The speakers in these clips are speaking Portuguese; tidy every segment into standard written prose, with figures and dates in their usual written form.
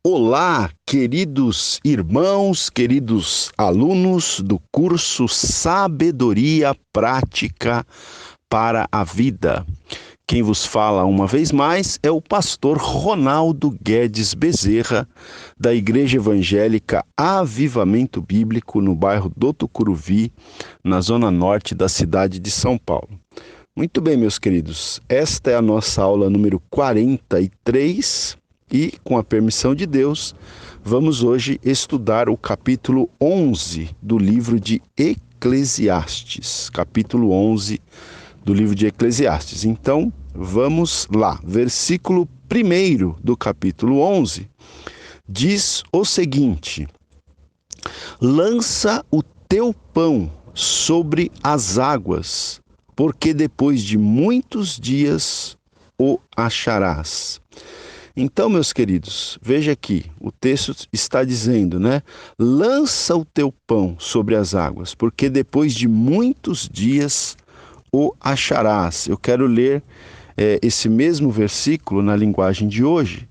Olá, queridos irmãos, queridos alunos do curso Sabedoria Prática para a Vida. Quem vos fala uma vez mais é o pastor Ronaldo Guedes Bezerra, da Igreja Evangélica Avivamento Bíblico, no bairro do Tucuruvi, na zona norte da cidade de São Paulo. Muito bem, meus queridos, esta é a nossa aula número 43 e, com a permissão de Deus, vamos hoje estudar o capítulo 11 do livro de Eclesiastes. Capítulo 11 do livro de Eclesiastes. Então, vamos lá. Versículo 1 do capítulo 11 diz o seguinte: lança o teu pão sobre as águas, porque depois de muitos dias o acharás. Então, meus queridos, veja aqui, o texto está dizendo, né? Lança o teu pão sobre as águas, porque depois de muitos dias o acharás. Eu quero ler esse mesmo versículo na linguagem de hoje,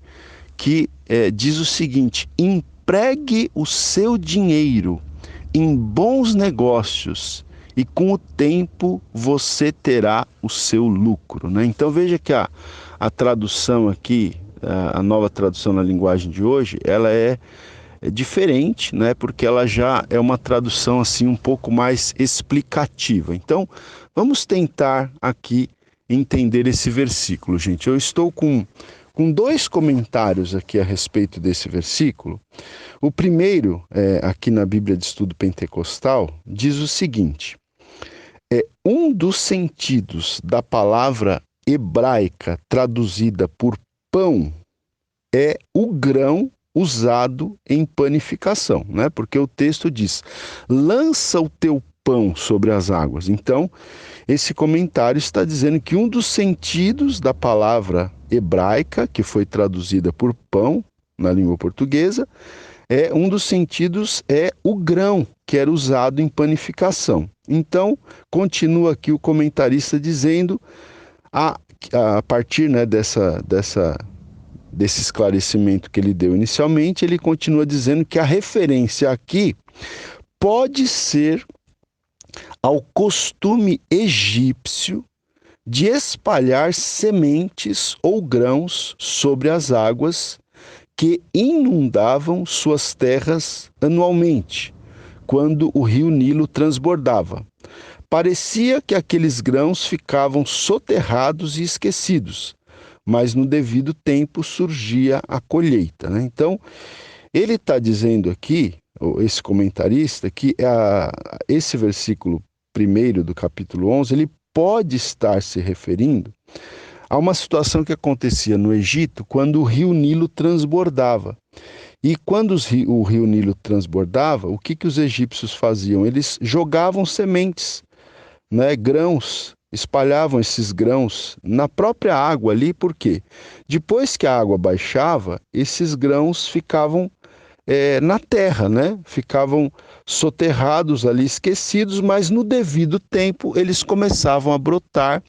que diz o seguinte: empregue o seu dinheiro em bons negócios e com o tempo você terá o seu lucro, né? Então veja que a tradução aqui, a nova tradução na linguagem de hoje, ela é diferente, né? Porque ela já é uma tradução assim um pouco mais explicativa. Então, vamos tentar aqui entender esse versículo, gente. Eu estou com dois comentários aqui a respeito desse versículo. O primeiro, aqui na Bíblia de Estudo Pentecostal, diz o seguinte: um dos sentidos da palavra hebraica traduzida por pão é o grão usado em panificação, né? Porque o texto diz: lança o teu pão sobre as águas. Então, esse comentário está dizendo que um dos sentidos da palavra hebraica, que foi traduzida por pão na língua portuguesa, um dos sentidos é o grão que era usado em panificação. Então, continua aqui o comentarista dizendo, a partir, né, desse esclarecimento que ele deu inicialmente, ele continua dizendo que a referência aqui pode ser ao costume egípcio de espalhar sementes ou grãos sobre as águas que inundavam suas terras anualmente, quando o rio Nilo transbordava. Parecia que aqueles grãos ficavam soterrados e esquecidos, mas no devido tempo surgia a colheita, né? Então, ele está dizendo aqui, esse comentarista, que esse versículo 1 do capítulo 11, ele pode estar se referindo a uma situação que acontecia no Egito quando o rio Nilo transbordava. E quando o rio Nilo transbordava, o que os egípcios faziam? Eles jogavam sementes, né, grãos, espalhavam esses grãos na própria água ali, porque depois que a água baixava, esses grãos ficavam na terra, né? Ficavam soterrados ali, esquecidos, mas no devido tempo eles começavam a brotar,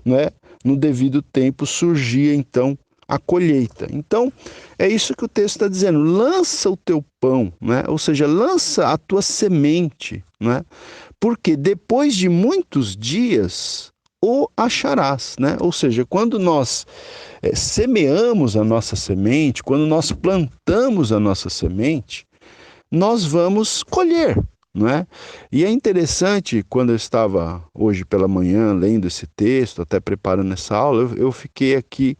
né? No devido tempo surgia então a colheita. Então, é isso que o texto está dizendo: lança o teu pão, né? Ou seja, lança a tua semente, né? Porque depois de muitos dias o acharás, né? Ou seja, quando nós semeamos a nossa semente, quando nós plantamos a nossa semente, nós vamos colher, não é? E é interessante, quando eu estava hoje pela manhã lendo esse texto, até preparando essa aula, eu fiquei aqui,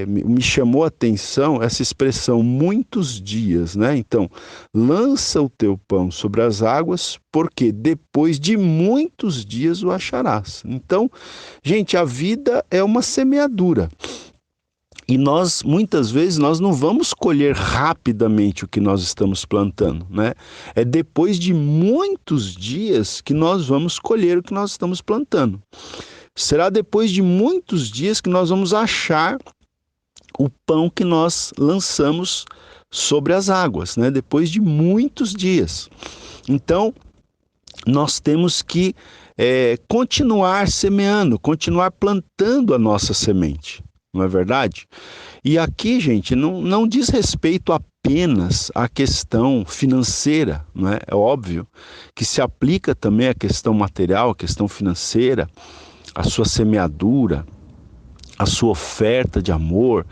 me chamou a atenção essa expressão muitos dias, né? Então, lança o teu pão sobre as águas, porque depois de muitos dias o acharás. Então, gente, a vida é uma semeadura. E nós, muitas vezes, nós não vamos colher rapidamente o que nós estamos plantando, né? É depois de muitos dias que nós vamos colher o que nós estamos plantando. Será depois de muitos dias que nós vamos achar o pão que nós lançamos sobre as águas, né? Depois de muitos dias. Então, nós temos que continuar semeando, continuar plantando a nossa semente. não é verdade? E aqui, gente, não diz respeito apenas à questão financeira, não é? É óbvio que se aplica também à questão material, à questão financeira, à sua semeadura, à sua oferta de amor,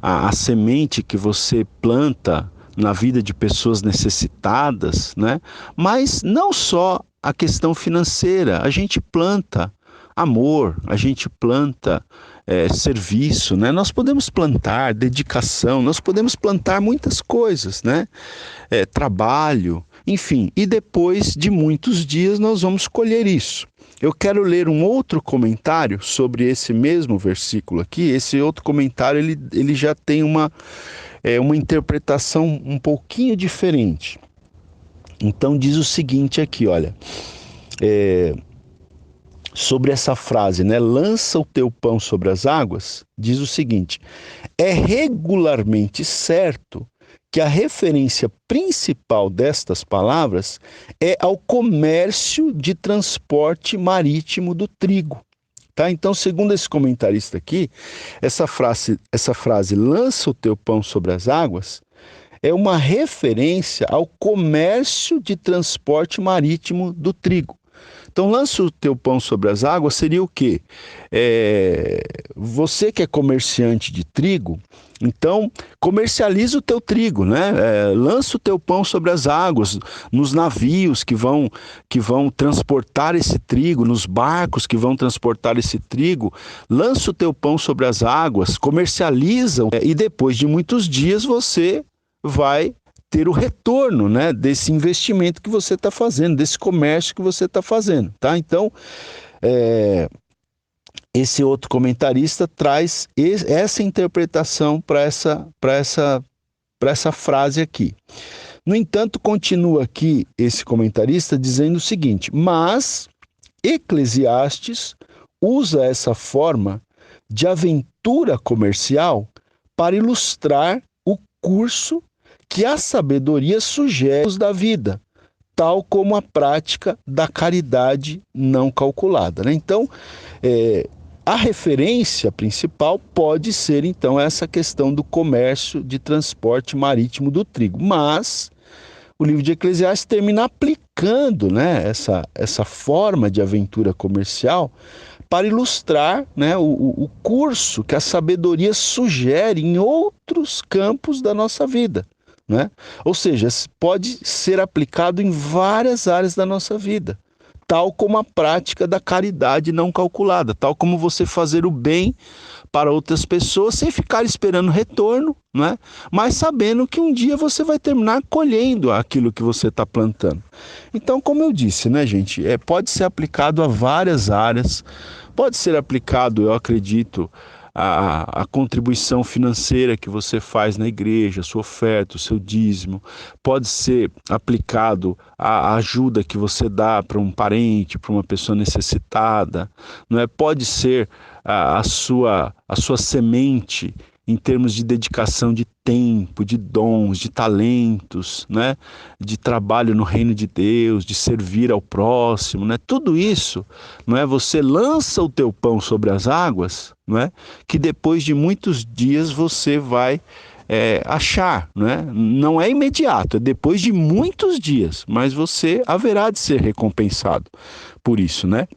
a semente que você planta na vida de pessoas necessitadas, né? Mas não só a questão financeira, a gente planta amor, a gente planta serviço, né? Nós podemos plantar dedicação, nós podemos plantar muitas coisas, né? Trabalho, enfim, e depois de muitos dias nós vamos colher isso. Eu quero ler um outro comentário sobre esse mesmo versículo aqui. Esse outro comentário ele já tem uma interpretação um pouquinho diferente. Então diz o seguinte aqui, olha, sobre essa frase, né? Lança o teu pão sobre as águas, diz o seguinte: é regularmente certo que a referência principal destas palavras é ao comércio de transporte marítimo do trigo. Tá? Então, segundo esse comentarista aqui, essa frase lança o teu pão sobre as águas é uma referência ao comércio de transporte marítimo do trigo. Então, lança o teu pão sobre as águas seria o quê? Você que é comerciante de trigo, então comercializa o teu trigo, né? Lança o teu pão sobre as águas, nos navios que vão transportar esse trigo, nos barcos que vão transportar esse trigo, lança o teu pão sobre as águas, comercializa, e depois de muitos dias você vai ter o retorno, né, desse investimento que você está fazendo, desse comércio que você está fazendo, tá? Então, esse outro comentarista traz essa interpretação para essa frase aqui. No entanto, continua aqui esse comentarista dizendo o seguinte: mas Eclesiastes usa essa forma de aventura comercial para ilustrar o curso que a sabedoria sugere da vida, tal como a prática da caridade não calculada, né? Então, a referência principal pode ser, então, essa questão do comércio de transporte marítimo do trigo, mas o livro de Eclesiastes termina aplicando, né, essa forma de aventura comercial para ilustrar, né, o curso que a sabedoria sugere em outros campos da nossa vida. Né? Ou seja, pode ser aplicado em várias áreas da nossa vida, tal como a prática da caridade não calculada, tal como você fazer o bem para outras pessoas sem ficar esperando retorno, né? Mas sabendo que um dia você vai terminar colhendo aquilo que você está plantando. Então, como eu disse, né, gente, pode ser aplicado a várias áreas, pode ser aplicado, eu acredito, a contribuição financeira que você faz na igreja, a sua oferta, o seu dízimo, pode ser aplicado à ajuda que você dá para um parente, para uma pessoa necessitada, não é? Pode ser a sua semente em termos de dedicação de tempo, de dons, de talentos, né? De trabalho no reino de Deus, de servir ao próximo, né? Tudo isso, não é? Você lança o teu pão sobre as águas, não é? Que depois de muitos dias você vai achar, né? Não é imediato, é depois de muitos dias, mas você haverá de ser recompensado por isso, né?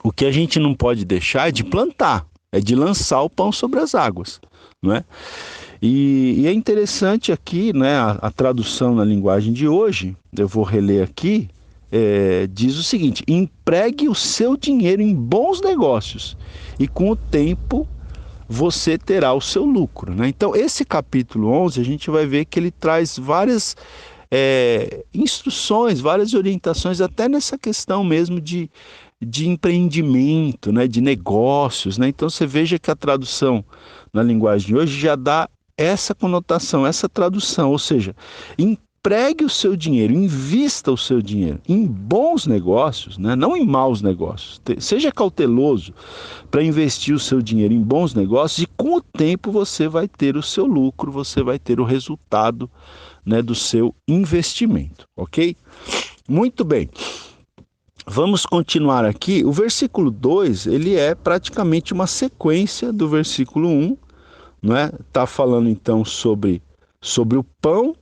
O que a gente não pode deixar é de plantar, é de lançar o pão sobre as águas, não é? E é interessante aqui, né, a tradução na linguagem de hoje, eu vou reler aqui, diz o seguinte: empregue o seu dinheiro em bons negócios e com o tempo você terá o seu lucro, né? Então esse capítulo 11 a gente vai ver que ele traz várias instruções, várias orientações, até nessa questão mesmo de empreendimento, né, de negócios, né? Então você veja que a tradução na linguagem de hoje já dá essa conotação, essa tradução, ou seja, empregue o seu dinheiro, invista o seu dinheiro em bons negócios, né? Não em maus negócios. Seja cauteloso para investir o seu dinheiro em bons negócios e com o tempo você vai ter o seu lucro, você vai ter o resultado, né, do seu investimento, ok? Muito bem. Vamos continuar aqui. O versículo 2, ele é praticamente uma sequência do versículo 1, não é? Está falando então sobre o pão,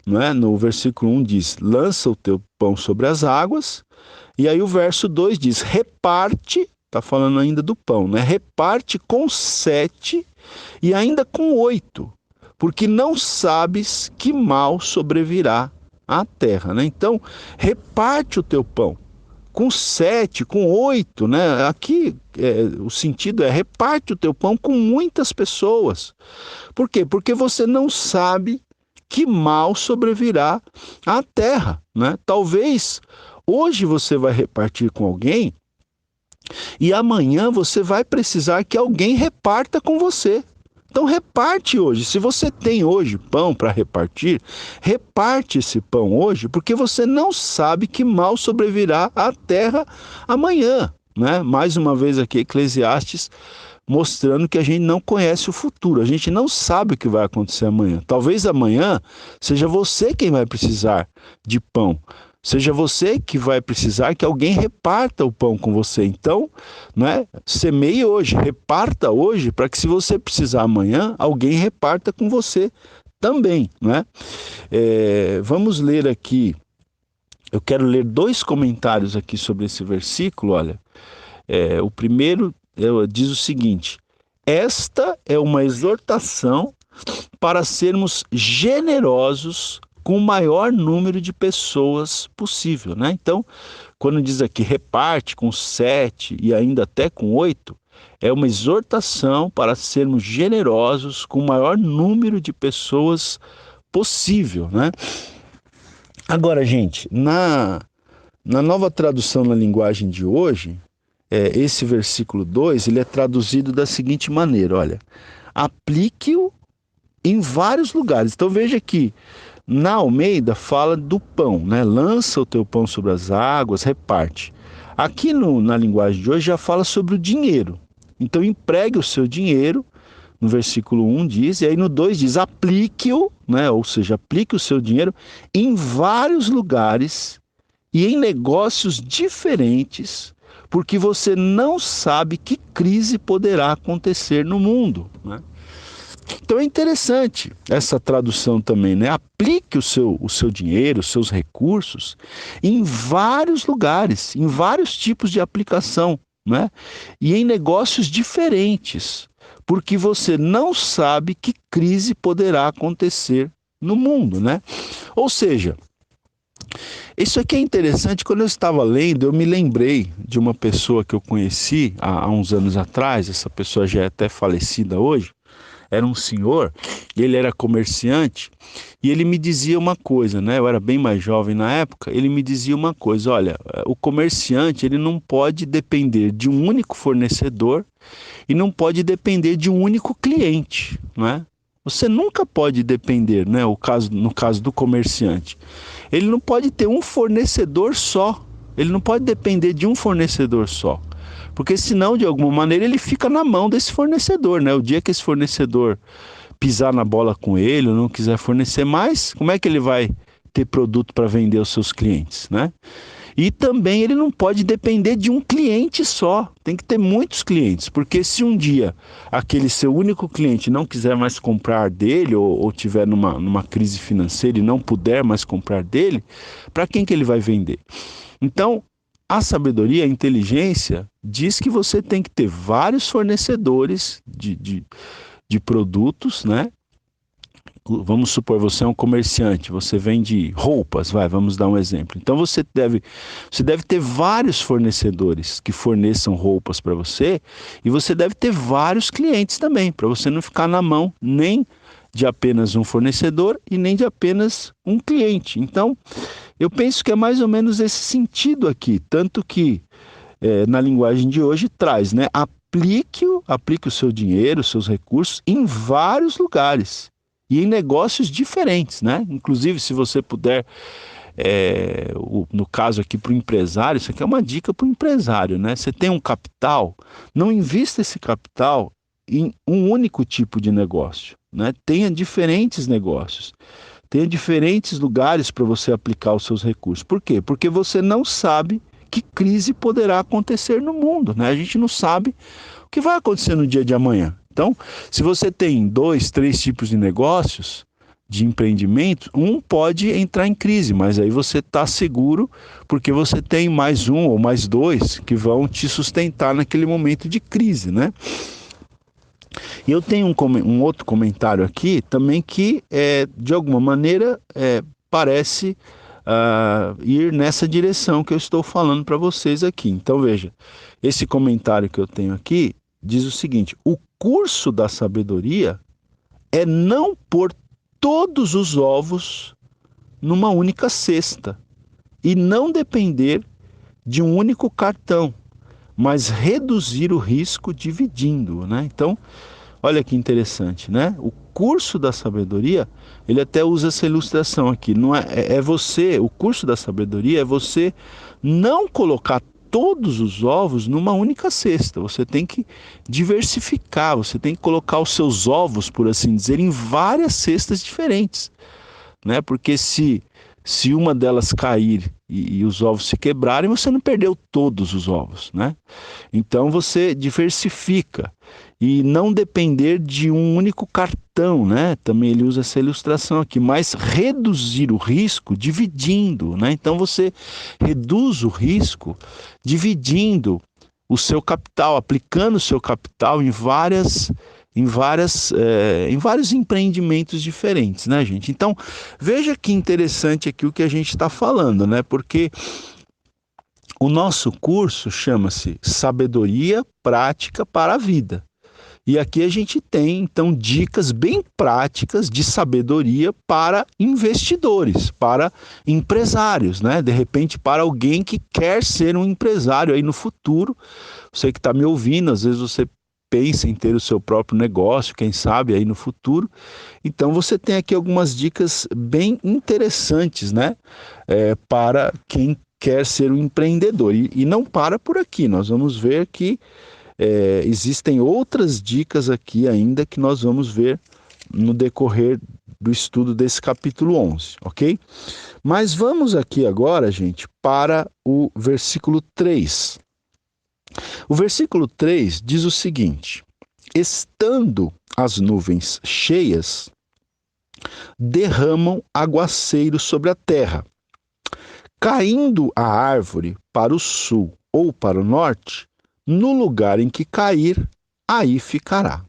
não é? No versículo 1 diz, lança o teu pão sobre as águas, e aí o verso 2 diz, reparte, está falando ainda do pão, né? Reparte com 7 e ainda com 8, porque não sabes que mal sobrevirá à terra, né? Então, reparte o teu pão com 7, com 8, né? Aqui o sentido é reparte o teu pão com muitas pessoas. Por quê? Porque você não sabe que mal sobrevirá à terra, né? Talvez hoje você vai repartir com alguém e amanhã você vai precisar que alguém reparta com você. Então reparte hoje. Se você tem hoje pão para repartir, reparte esse pão hoje, porque você não sabe que mal sobrevirá à terra amanhã, né? Mais uma vez aqui, Eclesiastes mostrando que a gente não conhece o futuro, a gente não sabe o que vai acontecer amanhã. Talvez amanhã seja você quem vai precisar de pão. Seja você que vai precisar que alguém reparta o pão com você. Então, né, semeie hoje, reparta hoje, para que se você precisar amanhã, alguém reparta com você também, né? Vamos ler aqui, eu quero ler 2 comentários aqui sobre esse versículo, olha. O primeiro diz o seguinte, esta é uma exortação para sermos generosos com o maior número de pessoas possível, né? Então, quando diz aqui reparte com 7 e ainda até com 8, é uma exortação para sermos generosos com o maior número de pessoas possível, né? Agora, gente, na nova tradução na linguagem de hoje, esse versículo 2, ele é traduzido da seguinte maneira, olha, aplique-o em vários lugares. Então veja que na Almeida fala do pão, né? Lança o teu pão sobre as águas, reparte. Aqui na linguagem de hoje já fala sobre o dinheiro. Então empregue o seu dinheiro, no versículo 1 diz, e aí no 2 diz, aplique-o, né? Ou seja, aplique o seu dinheiro em vários lugares e em negócios diferentes, porque você não sabe que crise poderá acontecer no mundo, né? Então é interessante essa tradução também, né? Aplique o seu dinheiro, os seus recursos em vários lugares, em vários tipos de aplicação, né? E em negócios diferentes, porque você não sabe que crise poderá acontecer no mundo, né? Ou seja, isso aqui é interessante. Quando eu estava lendo, eu me lembrei de uma pessoa que eu conheci há uns anos atrás. Essa pessoa já é até falecida hoje. Era um senhor, ele era comerciante e ele me dizia uma coisa, né? Eu era bem mais jovem na época. Ele me dizia uma coisa, olha, o comerciante ele não pode depender de um único fornecedor e não pode depender de um único cliente, né? Você nunca pode depender, né? No caso do comerciante, ele não pode ter um fornecedor só, ele não pode depender de um fornecedor só. Porque senão, de alguma maneira, ele fica na mão desse fornecedor, né? O dia que esse fornecedor pisar na bola com ele ou não quiser fornecer mais, como é que ele vai ter produto para vender aos seus clientes, né? E também ele não pode depender de um cliente só, tem que ter muitos clientes, porque se um dia aquele seu único cliente não quiser mais comprar dele ou tiver numa crise financeira e não puder mais comprar dele, para quem que ele vai vender? Então, a sabedoria, a inteligência, diz que você tem que ter vários fornecedores de produtos, né? Vamos supor, você é um comerciante, você vende roupas, vamos dar um exemplo. Então você deve ter vários fornecedores que forneçam roupas para você e você deve ter vários clientes também, para você não ficar na mão nem de apenas um fornecedor e nem de apenas um cliente. Então, eu penso que é mais ou menos esse sentido aqui, tanto que na linguagem de hoje traz, né? Aplique o seu dinheiro, os seus recursos em vários lugares e em negócios diferentes, né? Inclusive, se você puder, no caso aqui para o empresário, isso aqui é uma dica para o empresário, né? Você tem um capital, não invista esse capital em um único tipo de negócio, né? Tenha diferentes negócios. Tenha diferentes lugares para você aplicar os seus recursos. Por quê? Porque você não sabe que crise poderá acontecer no mundo, né? A gente não sabe o que vai acontecer no dia de amanhã. Então, se você tem 2, 3 tipos de negócios, de empreendimento, um pode entrar em crise, mas aí você está seguro porque você tem mais um ou mais dois que vão te sustentar naquele momento de crise, né? E eu tenho um outro comentário aqui também que, de alguma maneira, parece ir nessa direção que eu estou falando para vocês aqui. Então, veja, esse comentário que eu tenho aqui diz o seguinte: o curso da sabedoria é não pôr todos os ovos numa única cesta e não depender de um único cartão, mas reduzir o risco dividindo, né? Então, olha que interessante, né? O curso da sabedoria, ele até usa essa ilustração aqui. Não o curso da sabedoria é você não colocar todos os ovos numa única cesta. Você tem que diversificar, você tem que colocar os seus ovos, por assim dizer, em várias cestas diferentes, né? Porque se uma delas cair e os ovos se quebrarem, você não perdeu todos os ovos, né? Então você diversifica e não depender de um único cartão, né? Também ele usa essa ilustração aqui, mas reduzir o risco dividindo, né? Então você reduz o risco dividindo o seu capital, aplicando o seu capital em vários empreendimentos diferentes, né, gente? Então, veja que interessante aqui o que a gente está falando, né? Porque o nosso curso chama-se Sabedoria Prática para a Vida. E aqui a gente tem, então, dicas bem práticas de sabedoria para investidores, para empresários, né? De repente, para alguém que quer ser um empresário aí no futuro. Você que está me ouvindo, às vezes você pensa em ter o seu próprio negócio, quem sabe aí no futuro. Então você tem aqui algumas dicas bem interessantes, né? Para quem quer ser um empreendedor. E não para por aqui, nós vamos ver que existem outras dicas aqui ainda que nós vamos ver no decorrer do estudo desse capítulo 11, ok? Mas vamos aqui agora, gente, para o versículo 3. O versículo 3 diz o seguinte: estando as nuvens cheias, derramam aguaceiro sobre a terra. Caindo a árvore para o sul ou para o norte, no lugar em que cair, aí ficará.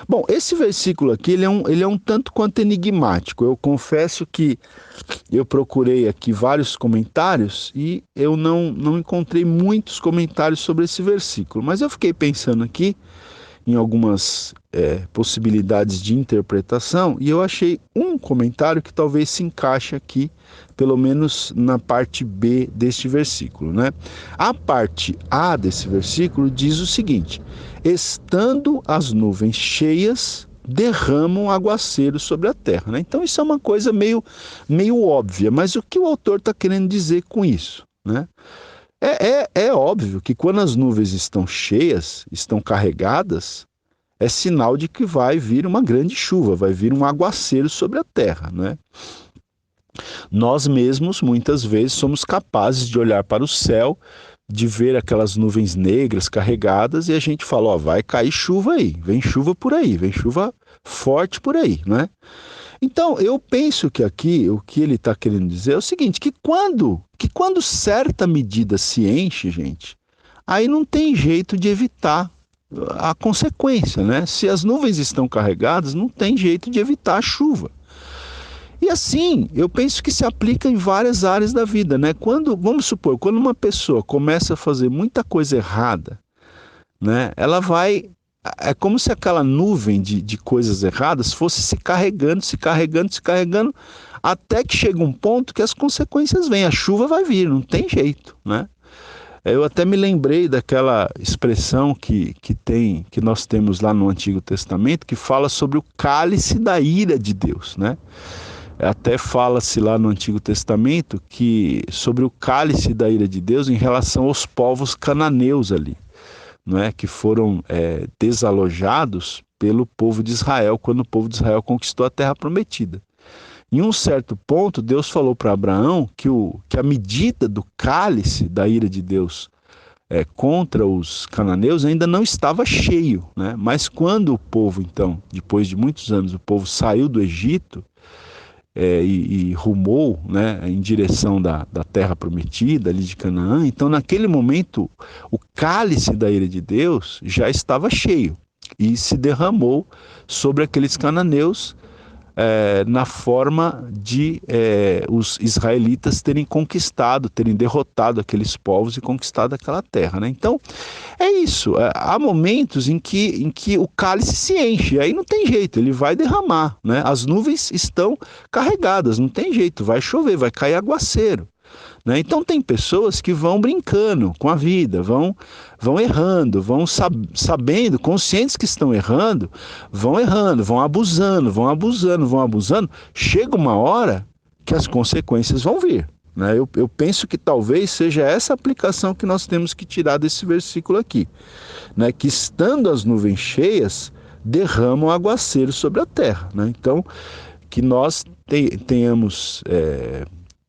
Bom, esse versículo aqui ele é um tanto quanto enigmático. Eu confesso que eu procurei aqui vários comentários e eu não encontrei muitos comentários sobre esse versículo. Mas eu fiquei pensando aqui em algumas possibilidades de interpretação e eu achei um comentário que talvez se encaixe aqui, pelo menos na parte B deste versículo, né? A parte A desse versículo diz o seguinte: estando as nuvens cheias, derramam aguaceiro sobre a terra, né? Então isso é uma coisa meio óbvia, mas o que o autor está querendo dizer com isso, né? É óbvio que quando as nuvens estão cheias, estão carregadas, é sinal de que vai vir uma grande chuva, vai vir um aguaceiro sobre a terra, né? Nós mesmos, muitas vezes, somos capazes de olhar para o céu, de ver aquelas nuvens negras carregadas e a gente fala, ó, vai cair chuva aí, vem chuva por aí, vem chuva forte por aí, né? Então, eu penso que aqui o que ele está querendo dizer é o seguinte, que quando certa medida se enche, gente, aí não tem jeito de evitar a consequência, né? Se as nuvens estão carregadas, não tem jeito de evitar a chuva. E assim, eu penso que se aplica em várias áreas da vida, né? Vamos supor, quando uma pessoa começa a fazer muita coisa errada, né? Ela vai... É como se aquela nuvem de coisas erradas fosse se carregando, até que chega um ponto que as consequências vêm. A chuva vai vir, não tem jeito, né? Eu até me lembrei daquela expressão que nós temos lá no Antigo Testamento, que fala sobre o cálice da ira de Deus, né? Até fala-se lá no Antigo Testamento que sobre o cálice da ira de Deus em relação aos povos cananeus ali, não é? Que foram desalojados pelo povo de Israel, quando o povo de Israel conquistou a terra prometida. Em um certo ponto, Deus falou para Abraão que a medida do cálice da ira de Deus contra os cananeus ainda não estava cheio, né? Mas quando o povo, então, depois de muitos anos, o povo saiu do Egito e rumou, né, em direção da terra prometida, ali de Canaã, então naquele momento o cálice da ira de Deus já estava cheio e se derramou sobre aqueles cananeus na forma de os israelitas terem conquistado, terem derrotado aqueles povos e conquistado aquela terra, né? Então, é isso. Há momentos em que o cálice se enche, aí não tem jeito, ele vai derramar, né? As nuvens estão carregadas, não tem jeito, vai chover, vai cair aguaceiro. Né? Então tem pessoas que vão brincando com a vida, vão errando, vão sabendo, conscientes que estão errando, vão abusando. Chega uma hora que as consequências vão vir. Né? Eu penso que talvez seja essa aplicação que nós temos que tirar desse versículo aqui. Né? Que estando as nuvens cheias, derramam aguaceiro sobre a terra. Né? Então, que nós tenhamos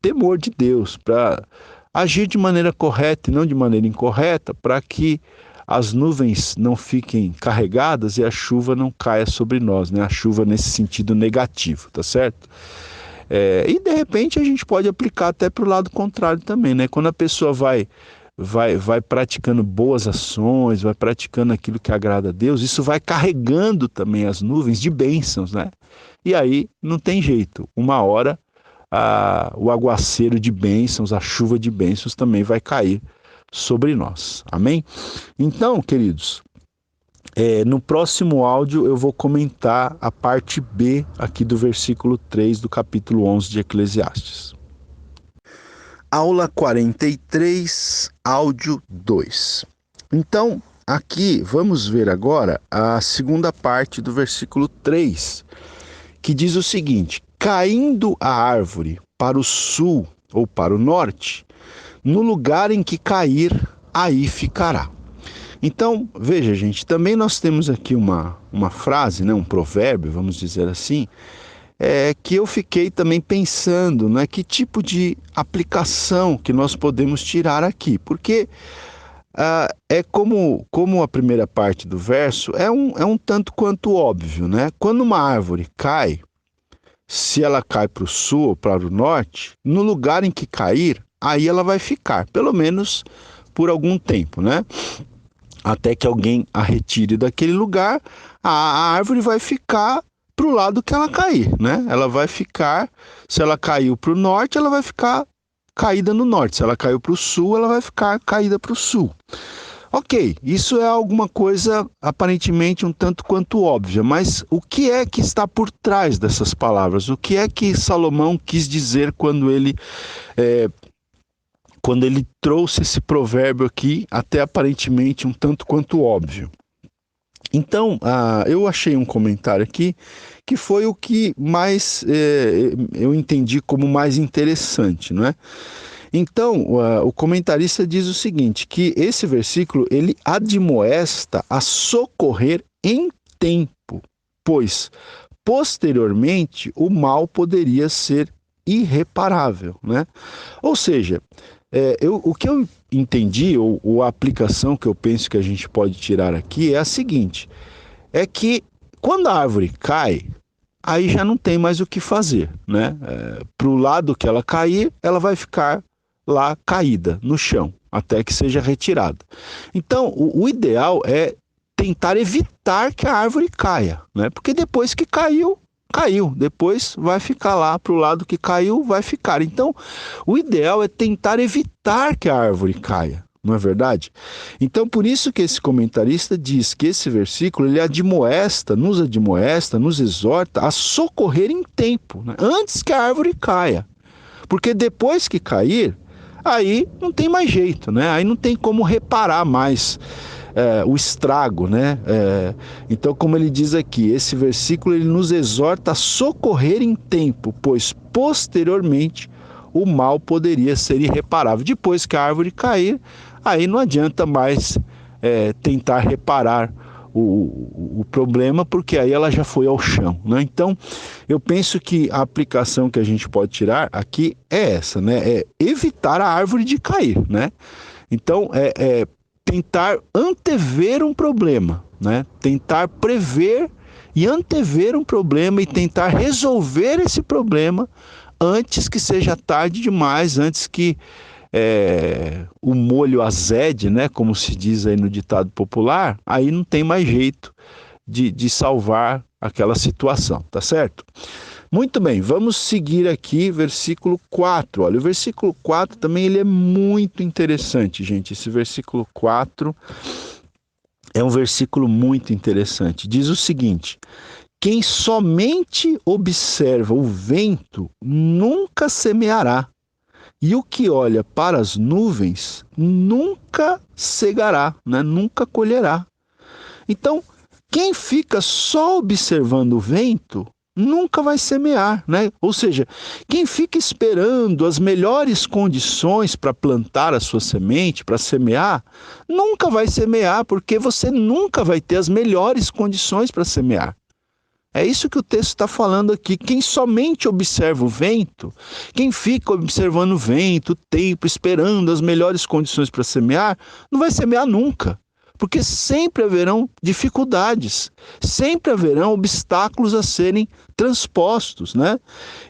temor de Deus, para agir de maneira correta e não de maneira incorreta, para que as nuvens não fiquem carregadas e a chuva não caia sobre nós, né? A chuva nesse sentido negativo, tá certo? E de repente a gente pode aplicar até para o lado contrário também, né? Quando a pessoa vai praticando boas ações, vai praticando aquilo que agrada a Deus, isso vai carregando também as nuvens de bênçãos, né? E aí não tem jeito, uma hora o aguaceiro de bênçãos, a chuva de bênçãos também vai cair sobre nós. Amém? Então, queridos, no próximo áudio eu vou comentar a parte B aqui do versículo 3 do capítulo 11 de Eclesiastes. Aula 43, áudio 2. Então, aqui vamos ver agora a segunda parte do versículo 3, que diz o seguinte: caindo a árvore para o sul ou para o norte, no lugar em que cair, aí ficará. Então, veja, gente, também nós temos aqui uma frase, né, um provérbio, vamos dizer assim, que eu fiquei também pensando, né, que tipo de aplicação que nós podemos tirar aqui, porque como a primeira parte do verso é um tanto quanto óbvio, né? Quando uma árvore cai, se ela cai para o sul ou para o norte, no lugar em que cair, aí ela vai ficar, pelo menos por algum tempo, né? Até que alguém a retire daquele lugar, a árvore vai ficar para o lado que ela cair, né? Ela vai ficar, se ela caiu para o norte, ela vai ficar caída no norte. Se ela caiu para o sul, ela vai ficar caída para o sul. Ok, isso é alguma coisa aparentemente um tanto quanto óbvia, mas o que é que está por trás dessas palavras? O que é que Salomão quis dizer quando ele trouxe esse provérbio aqui, até aparentemente um tanto quanto óbvio? Então, eu achei um comentário aqui que foi o que mais eu entendi como mais interessante, não é? Então, o comentarista diz o seguinte, que esse versículo, ele admoesta a socorrer em tempo, pois, posteriormente, o mal poderia ser irreparável, né? Ou seja, o que eu entendi, ou a aplicação que eu penso que a gente pode tirar aqui é a seguinte, é que quando a árvore cai, aí já não tem mais o que fazer, né? Para o lado que ela cair, ela vai ficar lá caída no chão, até que seja retirada. Então, o ideal é tentar evitar que a árvore caia, né? Porque depois que caiu, depois vai ficar lá para o lado que caiu, vai ficar. Então, o ideal é tentar evitar que a árvore caia, não é verdade? Então, por isso que esse comentarista diz que esse versículo, ele nos exorta a socorrer em tempo, né? Antes que a árvore caia. Porque depois que cair, aí não tem mais jeito, né? Aí não tem como reparar mais o estrago, né? Então, como ele diz aqui, esse versículo ele nos exorta a socorrer em tempo, pois posteriormente o mal poderia ser irreparável. Depois que a árvore cair, aí não adianta mais tentar reparar o problema, porque aí ela já foi ao chão, né? Então, eu penso que a aplicação que a gente pode tirar aqui é essa, né? É evitar a árvore de cair, né? Então, tentar antever um problema, né? Tentar prever e antever um problema e tentar resolver esse problema antes que seja tarde demais, antes que o molho azede, né, como se diz aí no ditado popular, aí não tem mais jeito de salvar aquela situação, tá certo? Muito bem, vamos seguir aqui, versículo 4. Olha, o versículo 4 também ele é muito interessante, gente. Esse versículo 4 é um versículo muito interessante. Diz o seguinte: quem somente observa o vento nunca semeará, e o que olha para as nuvens nunca cegará, né? Nunca colherá. Então, quem fica só observando o vento nunca vai semear, né? Ou seja, quem fica esperando as melhores condições para plantar a sua semente, para semear, nunca vai semear, porque você nunca vai ter as melhores condições para semear. É isso que o texto está falando aqui. Quem somente observa o vento, quem fica observando o vento, o tempo, esperando as melhores condições para semear, não vai semear nunca. Porque sempre haverão dificuldades, sempre haverão obstáculos a serem transpostos, né?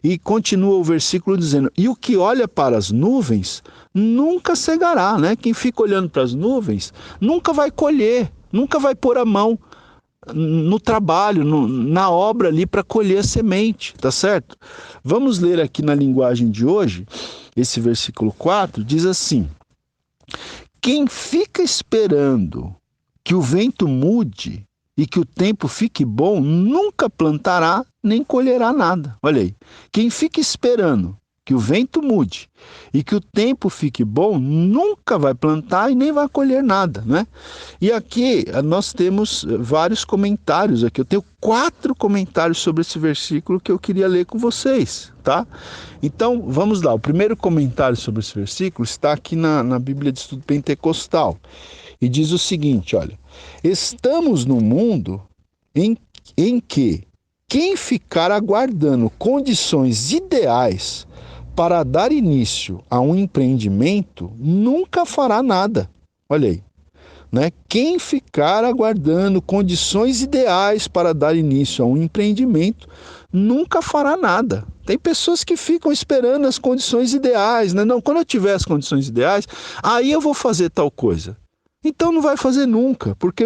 E continua o versículo dizendo: e o que olha para as nuvens nunca cegará, né? Quem fica olhando para as nuvens nunca vai colher, nunca vai pôr a mão no trabalho, na obra ali para colher a semente, tá certo? Vamos ler aqui na linguagem de hoje, esse versículo 4 diz assim: quem fica esperando que o vento mude e que o tempo fique bom, nunca plantará nem colherá nada. Olha aí, quem fica esperando que o vento mude e que o tempo fique bom, nunca vai plantar e nem vai colher nada, né? E aqui nós temos vários comentários aqui. Eu tenho 4 comentários sobre esse versículo que eu queria ler com vocês, tá? Então, vamos lá. O primeiro comentário sobre esse versículo está aqui na Bíblia de Estudo Pentecostal. E diz o seguinte, olha: estamos num mundo em que quem ficar aguardando condições ideais para dar início a um empreendimento nunca fará nada. Olha aí, né? Quem ficar aguardando condições ideais para dar início a um empreendimento nunca fará nada. Tem pessoas que ficam esperando as condições ideais, né? Não, quando eu tiver as condições ideais, aí eu vou fazer tal coisa. Então não vai fazer nunca, porque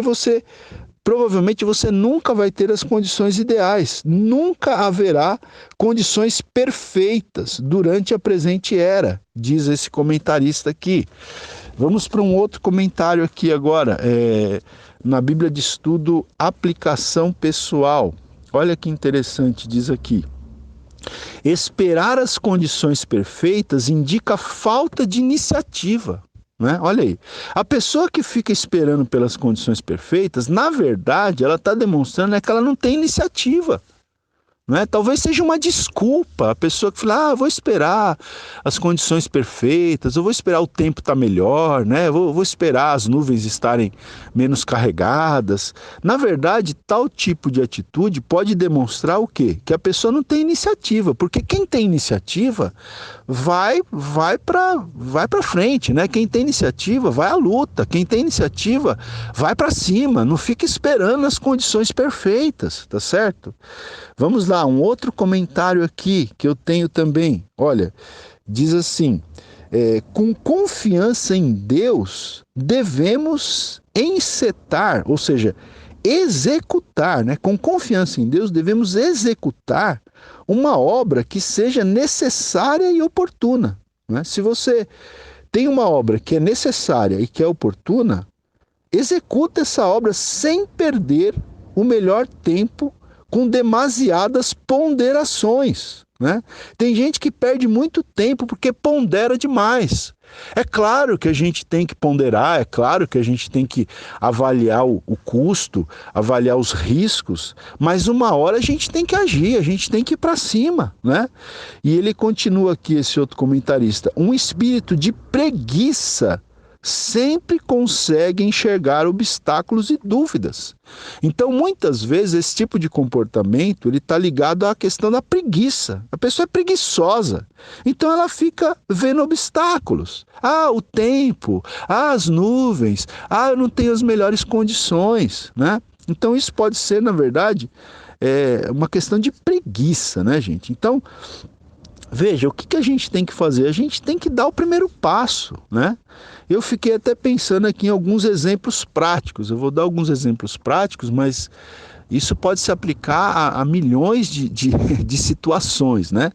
provavelmente você nunca vai ter as condições ideais, nunca haverá condições perfeitas durante a presente era, diz esse comentarista aqui. Vamos para um outro comentário aqui agora, na Bíblia de Estudo Aplicação Pessoal. Olha que interessante, diz aqui: esperar as condições perfeitas indica falta de iniciativa. Né? Olha aí, a pessoa que fica esperando pelas condições perfeitas, na verdade, ela está demonstrando que ela não tem iniciativa. Né? Talvez seja uma desculpa, a pessoa que fala: vou esperar as condições perfeitas, eu vou esperar o tempo estar melhor, né? Vou esperar as nuvens estarem menos carregadas. Na verdade, tal tipo de atitude pode demonstrar o quê? Que a pessoa não tem iniciativa, porque quem tem iniciativa vai para frente, né? Quem tem iniciativa vai à luta, quem tem iniciativa vai para cima, não fica esperando as condições perfeitas, tá certo? Vamos lá, um outro comentário aqui que eu tenho também. Olha, diz assim: com confiança em Deus, devemos encetar, ou seja, executar, né? Com confiança em Deus, devemos executar uma obra que seja necessária e oportuna. Né? Se você tem uma obra que é necessária e que é oportuna, executa essa obra sem perder o melhor tempo com demasiadas ponderações, né? Tem gente que perde muito tempo porque pondera demais. É claro que a gente tem que ponderar, é claro que a gente tem que avaliar o custo, avaliar os riscos, mas uma hora a gente tem que agir, a gente tem que ir para cima, né? E ele continua aqui, esse outro comentarista: um espírito de preguiça sempre consegue enxergar obstáculos e dúvidas. Então, muitas vezes, esse tipo de comportamento ele está ligado à questão da preguiça. A pessoa é preguiçosa, então ela fica vendo obstáculos. Ah, o tempo, as nuvens, eu não tenho as melhores condições, né? Então, isso pode ser, na verdade, uma questão de preguiça, né, gente? Então, veja, o que a gente tem que fazer? A gente tem que dar o primeiro passo, né? Eu fiquei até pensando aqui em alguns exemplos práticos. Eu vou dar alguns exemplos práticos, mas isso pode se aplicar a milhões de situações, né?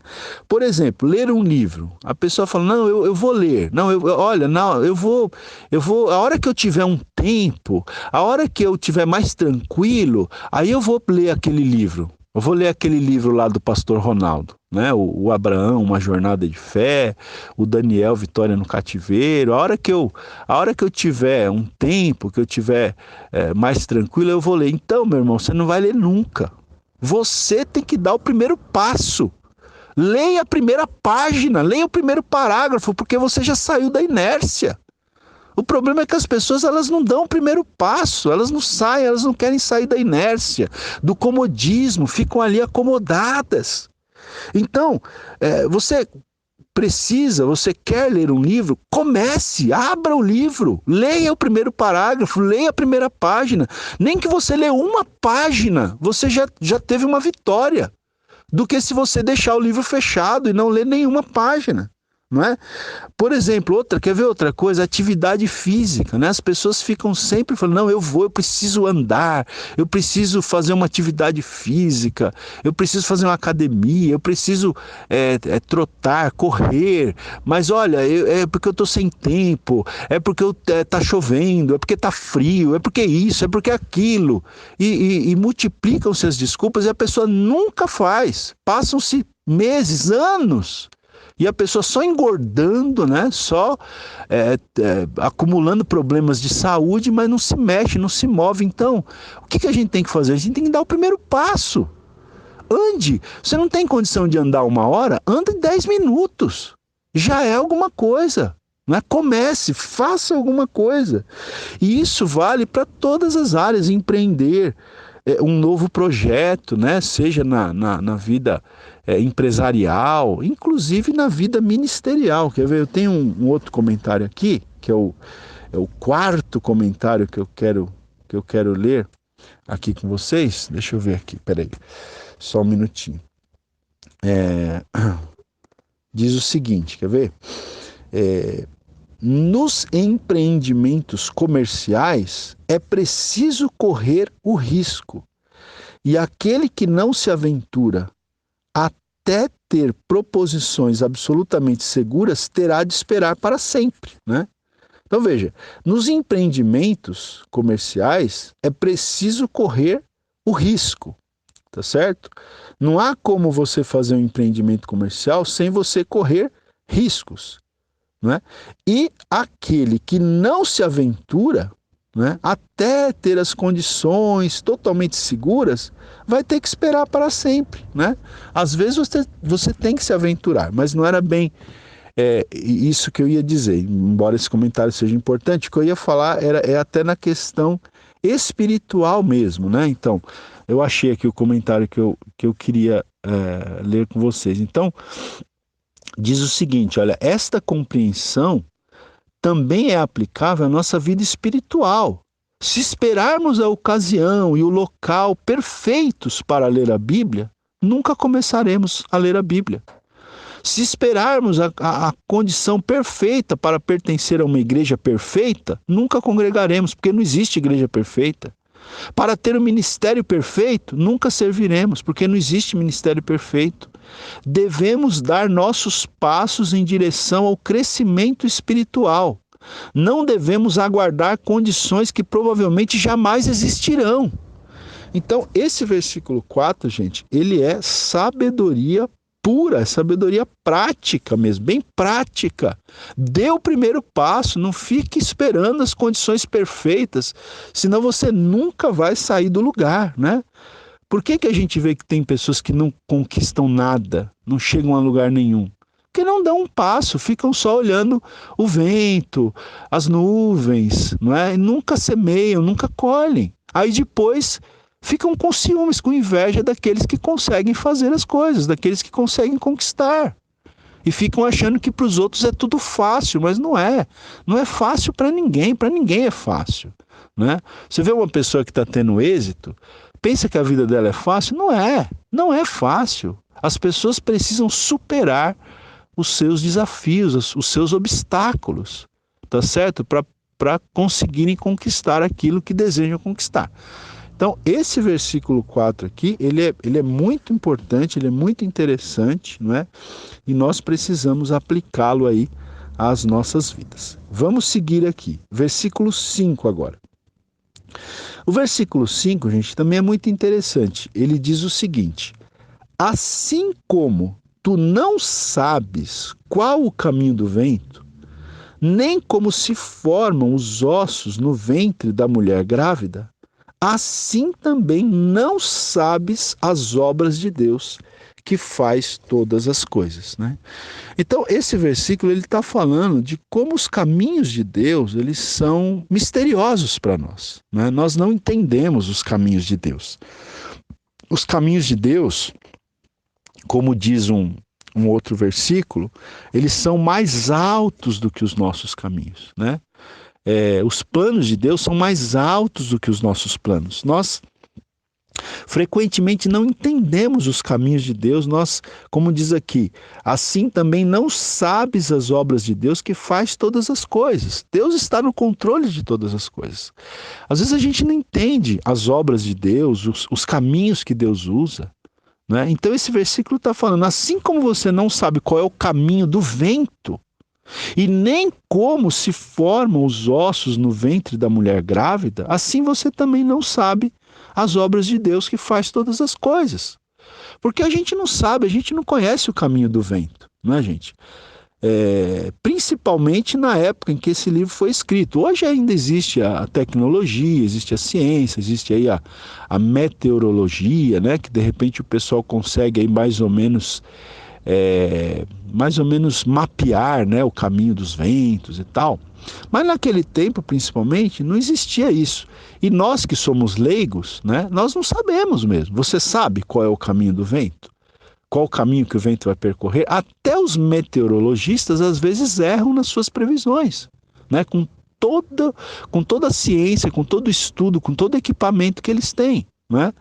Por exemplo, ler um livro. A pessoa fala, não, eu vou ler. Não, eu vou, a hora que eu tiver um tempo, a hora que eu tiver mais tranquilo, aí eu vou ler aquele livro. Eu vou ler aquele livro lá do pastor Ronaldo, né? O Abraão, Uma Jornada de Fé, o Daniel, Vitória no Cativeiro. A hora que eu tiver um tempo, que eu tiver mais tranquilo, eu vou ler. Então, meu irmão, você não vai ler nunca. Você tem que dar o primeiro passo. Leia a primeira página, leia o primeiro parágrafo, porque você já saiu da inércia. O problema é que as pessoas elas não dão o primeiro passo, elas não saem, elas não querem sair da inércia, do comodismo, ficam ali acomodadas. Então, você quer ler um livro? Comece, abra o livro, leia o primeiro parágrafo, leia a primeira página. Nem que você lê uma página, você já teve uma vitória, do que se você deixar o livro fechado e não ler nenhuma página. Não é? Por exemplo, quer ver outra coisa? Atividade física, né? As pessoas ficam sempre falando, não, eu preciso andar, eu preciso fazer uma atividade física, eu preciso fazer uma academia, eu preciso trotar, correr, mas olha, é porque eu estou sem tempo, é porque tá chovendo, é porque tá frio, é porque isso, é porque aquilo, e multiplicam-se as desculpas e a pessoa nunca faz, passam-se meses, anos, e a pessoa só engordando, né? Só acumulando problemas de saúde, mas não se mexe, não se move. Então, o que a gente tem que fazer? A gente tem que dar o primeiro passo. Ande. Você não tem condição de andar 1 hora? Anda em 10 minutos. Já é alguma coisa. Né? Comece, faça alguma coisa. E isso vale para todas as áreas. Empreender um novo projeto, né? Seja na vida empresarial, inclusive na vida ministerial. Quer ver? Eu tenho um outro comentário aqui, que é o quarto comentário que eu quero ler aqui com vocês. Deixa eu ver aqui, peraí, só um minutinho. Diz o seguinte, quer ver? Nos empreendimentos comerciais é preciso correr o risco, e aquele que não se aventura até ter proposições absolutamente seguras terá de esperar para sempre, né? Então veja, nos empreendimentos comerciais é preciso correr o risco, tá certo? Não há como você fazer um empreendimento comercial sem você correr riscos, né? E aquele que não se aventura, né, até ter as condições totalmente seguras, vai ter que esperar para sempre, né? Às vezes você tem que se aventurar, mas não era bem isso que eu ia dizer, embora esse comentário seja importante. O que eu ia falar é até na questão espiritual mesmo, né? Então, eu achei aqui o comentário que eu queria ler com vocês. Então, diz o seguinte, olha, esta compreensão também é aplicável à nossa vida espiritual. Se esperarmos a ocasião e o local perfeitos para ler a Bíblia, nunca começaremos a ler a Bíblia. Se esperarmos a condição perfeita para pertencer a uma igreja perfeita, nunca congregaremos, porque não existe igreja perfeita. Para ter um ministério perfeito, nunca serviremos, porque não existe ministério perfeito. Devemos dar nossos passos em direção ao crescimento espiritual. Não devemos aguardar condições que provavelmente jamais existirão. Então, esse versículo 4, gente, ele é sabedoria pura, sabedoria prática mesmo, bem prática. Dê o primeiro passo, não fique esperando as condições perfeitas, senão você nunca vai sair do lugar, né? Por que a gente vê que tem pessoas que não conquistam nada, não chegam a lugar nenhum? Porque porque não dão um passo, ficam só olhando o vento, as nuvens, não é? E nunca semeiam, nunca colhem. Aí depois ficam com ciúmes, com inveja daqueles que conseguem fazer as coisas, daqueles que conseguem conquistar. E ficam achando que para os outros é tudo fácil, mas não é. Não é fácil para ninguém é fácil, né? Você vê uma pessoa que está tendo êxito, pensa que a vida dela é fácil? Não é fácil. As pessoas precisam superar os seus desafios, os seus obstáculos, tá certo? Para conseguirem conquistar aquilo que desejam conquistar. Então, esse versículo 4 aqui, ele é muito importante, ele é muito interessante, não é? E nós precisamos aplicá-lo aí às nossas vidas. Vamos seguir aqui. Versículo 5 agora. O versículo 5, gente, também é muito interessante. Ele diz o seguinte: assim como tu não sabes qual o caminho do vento, nem como se formam os ossos no ventre da mulher grávida, assim também não sabes as obras de Deus, que faz todas as coisas, né? Então, esse versículo ele está falando de como os caminhos de Deus eles são misteriosos para nós, né? Nós não entendemos os caminhos de Deus. Os caminhos de Deus, como diz um outro versículo, eles são mais altos do que os nossos caminhos, né? Os planos de Deus são mais altos do que os nossos planos. Nós frequentemente não entendemos os caminhos de Deus. Nós, como diz aqui, assim também não sabes as obras de Deus, que faz todas as coisas. Deus está no controle de todas as coisas. Às vezes a gente não entende as obras de Deus, os caminhos que Deus usa, né? Então esse versículo está falando, assim como você não sabe qual é o caminho do vento, e nem como se formam os ossos no ventre da mulher grávida, assim você também não sabe as obras de Deus, que faz todas as coisas. Porque a gente não sabe, a gente não conhece o caminho do vento, não é, gente? Principalmente na época em que esse livro foi escrito. Hoje ainda existe a tecnologia, existe a ciência, existe aí a meteorologia, né? Que de repente o pessoal consegue aí mais ou menos mapear, né, o caminho dos ventos e tal. Mas naquele tempo, principalmente, não existia isso. E nós que somos leigos, né, nós não sabemos mesmo. Você sabe qual é o caminho do vento? Qual o caminho que o vento vai percorrer? Até os meteorologistas às vezes erram nas suas previsões, né, com toda a ciência, com todo o estudo, com todo o equipamento que eles têm, né?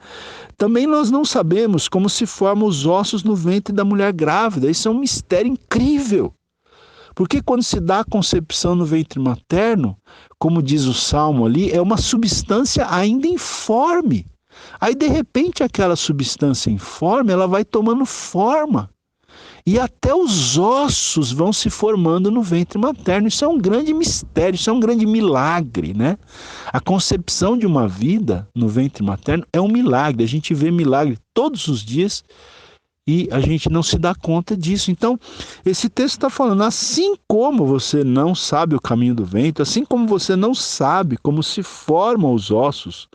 Também nós não sabemos como se formam os ossos no ventre da mulher grávida. Isso é um mistério incrível. Porque quando se dá a concepção no ventre materno, como diz o Salmo ali, é uma substância ainda informe. Aí, de repente, aquela substância informe, ela vai tomando forma. E até os ossos vão se formando no ventre materno. Isso é um grande mistério, isso é um grande milagre, né? A concepção de uma vida no ventre materno é um milagre. A gente vê milagre todos os dias e a gente não se dá conta disso. Então, esse texto está falando, assim como você não sabe o caminho do vento, assim como você não sabe como se formam os ossos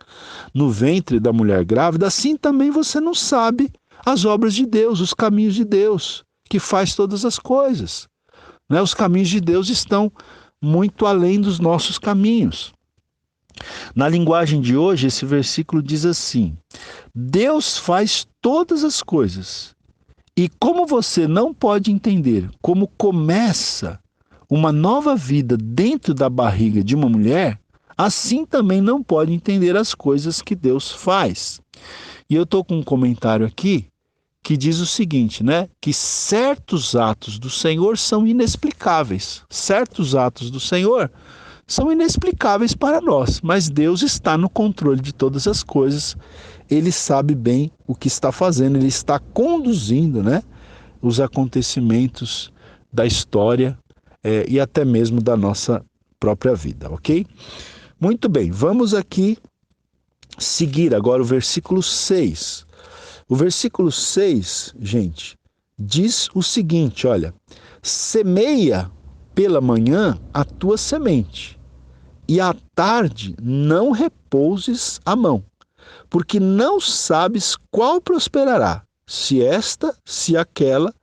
no ventre da mulher grávida, assim também você não sabe as obras de Deus, os caminhos de Deus, que faz todas as coisas, né? Os caminhos de Deus estão muito além dos nossos caminhos. Na linguagem de hoje, esse versículo diz assim: Deus faz todas as coisas, e como você não pode entender como começa uma nova vida dentro da barriga de uma mulher, assim também não pode entender as coisas que Deus faz. E eu estou com um comentário aqui que diz o seguinte, né? Que certos atos do Senhor são inexplicáveis. Certos atos do Senhor são inexplicáveis para nós, mas Deus está no controle de todas as coisas. Ele sabe bem o que está fazendo, ele está conduzindo, né, os acontecimentos da história e até mesmo da nossa própria vida, ok? Muito bem, vamos aqui seguir agora o versículo 6. O versículo 6, gente, diz o seguinte, olha: semeia pela manhã a tua semente, e à tarde não repouses a mão, porque não sabes qual prosperará, se esta, se aquela,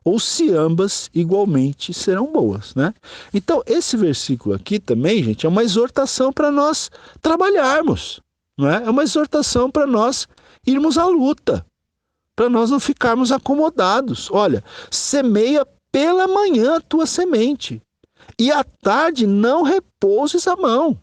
ou se ambas igualmente serão boas, né? Então, esse versículo aqui também, gente, é uma exortação para nós trabalharmos, não é? É uma exortação para nós irmos à luta, para nós não ficarmos acomodados. Olha, semeia pela manhã a tua semente, e à tarde não repouses a mão.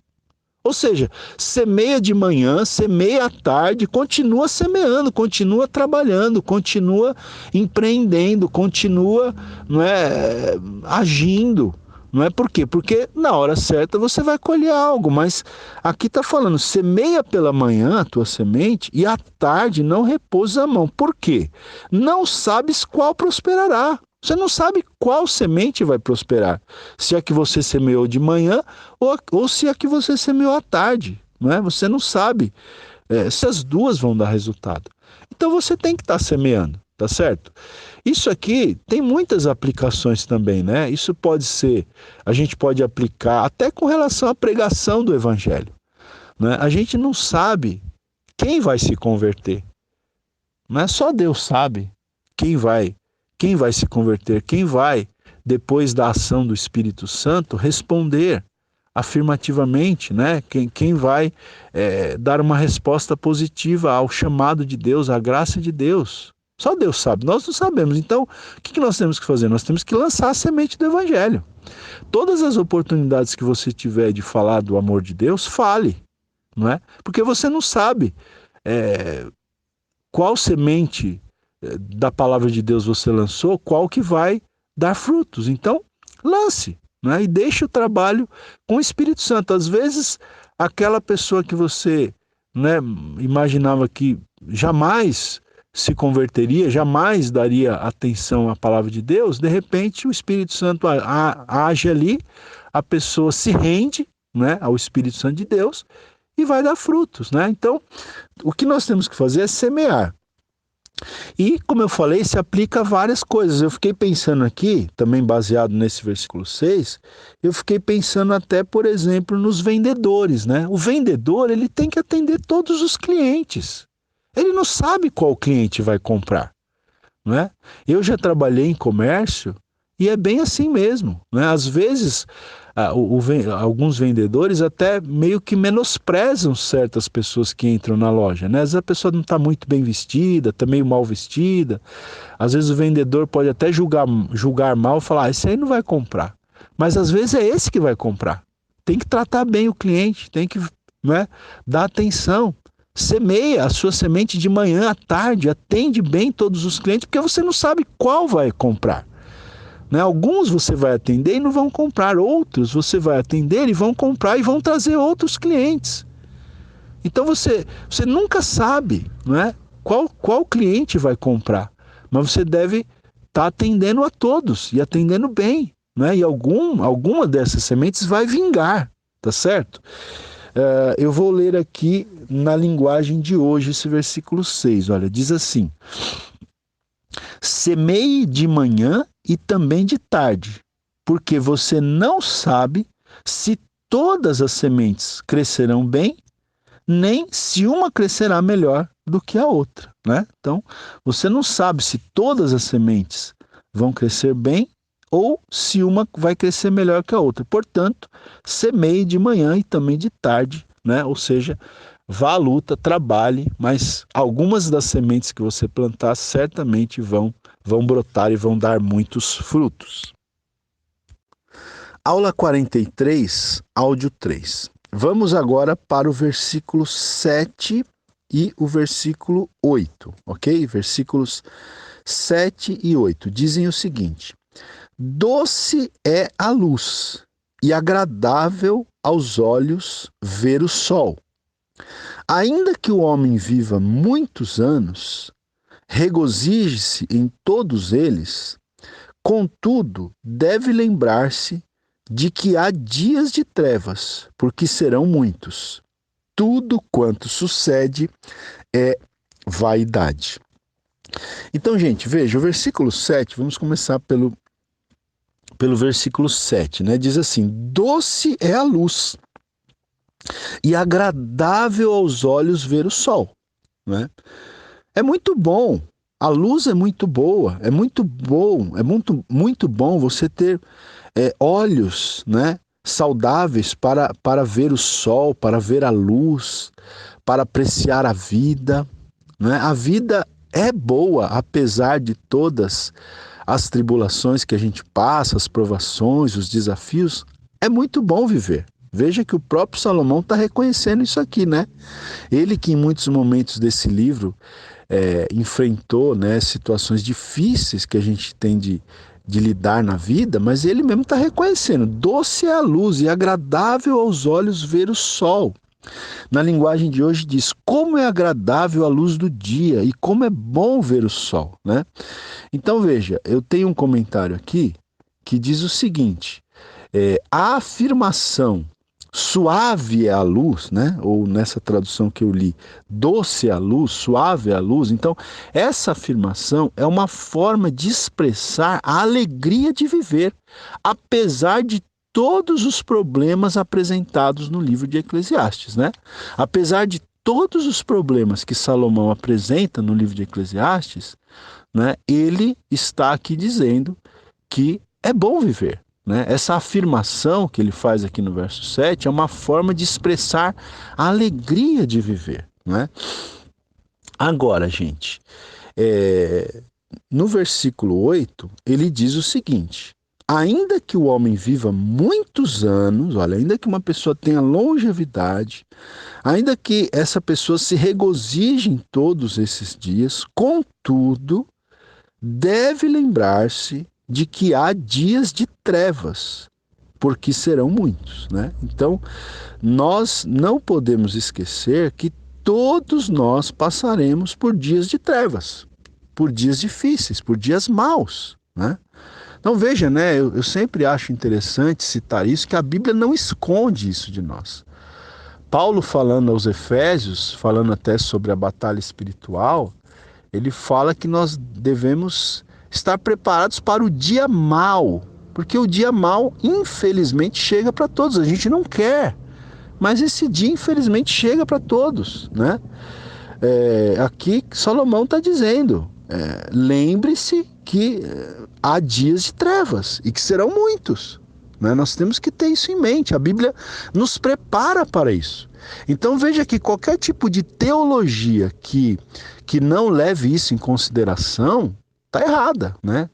Ou seja, semeia de manhã, semeia à tarde, continua semeando, continua trabalhando, continua empreendendo, continua, não é, agindo. Não é por quê? Porque na hora certa você vai colher algo, mas aqui está falando, semeia pela manhã a tua semente e à tarde não repousa a mão. Por quê? Não sabes qual prosperará. Você não sabe qual semente vai prosperar. Se a que você semeou de manhã ou se a que você semeou à tarde. Não é? Você não sabe se as duas vão dar resultado. Então você tem que estar semeando, tá certo? Isso aqui tem muitas aplicações também, né? Isso pode ser, a gente pode aplicar até com relação à pregação do evangelho, né? A gente não sabe quem vai se converter. Não é só Deus sabe quem vai se converter, quem vai, depois da ação do Espírito Santo, responder afirmativamente, né? Quem vai dar uma resposta positiva ao chamado de Deus, à graça de Deus. Só Deus sabe, nós não sabemos. Então, o que nós temos que fazer? Nós temos que lançar a semente do Evangelho. Todas as oportunidades que você tiver de falar do amor de Deus, fale, não é? Porque você não sabe qual semente da palavra de Deus você lançou, qual que vai dar frutos. Então, lance, né? E deixe o trabalho com o Espírito Santo. Às vezes, aquela pessoa que você, né, imaginava que jamais se converteria, jamais daria atenção à palavra de Deus, de repente o Espírito Santo age ali, a pessoa se rende, né, ao Espírito Santo de Deus e vai dar frutos, né? Então, o que nós temos que fazer é semear. E, como eu falei, se aplica a várias coisas. Eu fiquei pensando aqui, também baseado nesse versículo 6, eu fiquei pensando até, por exemplo, nos vendedores, né? O vendedor, ele tem que atender todos os clientes. Ele não sabe qual cliente vai comprar, não é? Eu já trabalhei em comércio e é bem assim mesmo, né? Às vezes, alguns vendedores até meio que menosprezam certas pessoas que entram na loja, né? Às vezes a pessoa não está muito bem vestida, está meio mal vestida. Às vezes o vendedor pode até julgar mal, falar, esse aí não vai comprar. Mas às vezes é esse que vai comprar. Tem que tratar bem o cliente, tem que, né, dar atenção. Semeia a sua semente de manhã à tarde, atende bem todos os clientes, porque você não sabe qual vai comprar. Né? Alguns você vai atender e não vão comprar, outros você vai atender e vão comprar e vão trazer outros clientes. Então você nunca sabe, né, qual cliente vai comprar, mas você deve estar atendendo a todos e atendendo bem, né? E alguma dessas sementes vai vingar, tá certo? Eu vou ler aqui na linguagem de hoje esse versículo 6, olha, diz assim: semeie de manhã e também de tarde, porque você não sabe se todas as sementes crescerão bem, nem se uma crescerá melhor do que a outra, né? Então, você não sabe se todas as sementes vão crescer bem ou se uma vai crescer melhor que a outra. Portanto, semeie de manhã e também de tarde, né? Ou seja, vá à luta, trabalhe, mas algumas das sementes que você plantar certamente vão brotar e vão dar muitos frutos. Aula 43, áudio 3. Vamos agora para o versículo 7 e o versículo 8, ok? Versículos 7 e 8 dizem o seguinte: doce é a luz e agradável aos olhos ver o sol. Ainda que o homem viva muitos anos, regozije-se em todos eles, contudo, deve lembrar-se de que há dias de trevas, porque serão muitos. Tudo quanto sucede é vaidade. Então, gente, veja, o versículo 7, vamos começar pelo versículo 7, né? Diz assim: doce é a luz e agradável aos olhos ver o sol, né? É muito bom A luz é muito boa, é muito bom, muito bom você ter olhos, né, saudáveis para ver o sol, para ver a luz, para apreciar a vida, né? A vida é boa, apesar de todas as tribulações que a gente passa, as provações, os desafios, é muito bom viver. Veja que o próprio Salomão está reconhecendo isso aqui, né? Ele que em muitos momentos desse livro enfrentou, né, situações difíceis que a gente tem de lidar na vida, mas ele mesmo está reconhecendo: doce é a luz e agradável aos olhos ver o sol. Na linguagem de hoje diz: como é agradável a luz do dia e como é bom ver o sol, né? Então veja, eu tenho um comentário aqui que diz o seguinte: a afirmação suave é a luz, né? Ou nessa tradução que eu li, doce é a luz, suave é a luz. Então, essa afirmação é uma forma de expressar a alegria de viver, apesar de todos os problemas apresentados no livro de Eclesiastes, né? Apesar de todos os problemas que Salomão apresenta no livro de Eclesiastes, né? Ele está aqui dizendo que é bom viver. Né? Essa afirmação que ele faz aqui no verso 7 é uma forma de expressar a alegria de viver. Né? Agora, gente, no versículo 8, ele diz o seguinte: ainda que o homem viva muitos anos, olha, ainda que uma pessoa tenha longevidade, ainda que essa pessoa se regozije em todos esses dias, contudo, deve lembrar-se de que há dias de trevas, porque serão muitos, né? Então, nós não podemos esquecer que todos nós passaremos por dias de trevas, por dias difíceis, por dias maus, né? Então veja, né? Eu sempre acho interessante citar isso, que a Bíblia não esconde isso de nós. Paulo, falando aos Efésios, falando até sobre a batalha espiritual, ele fala que nós devemos estar preparados para o dia mau, porque o dia mau, infelizmente, chega para todos. A gente não quer, mas esse dia, infelizmente, chega para todos, né? Aqui Salomão está dizendo: lembre-se que há dias de trevas e que serão muitos, né? Nós temos que ter isso em mente. A Bíblia nos prepara para isso. Então veja que qualquer tipo de teologia que não leve isso em consideração está errada, né?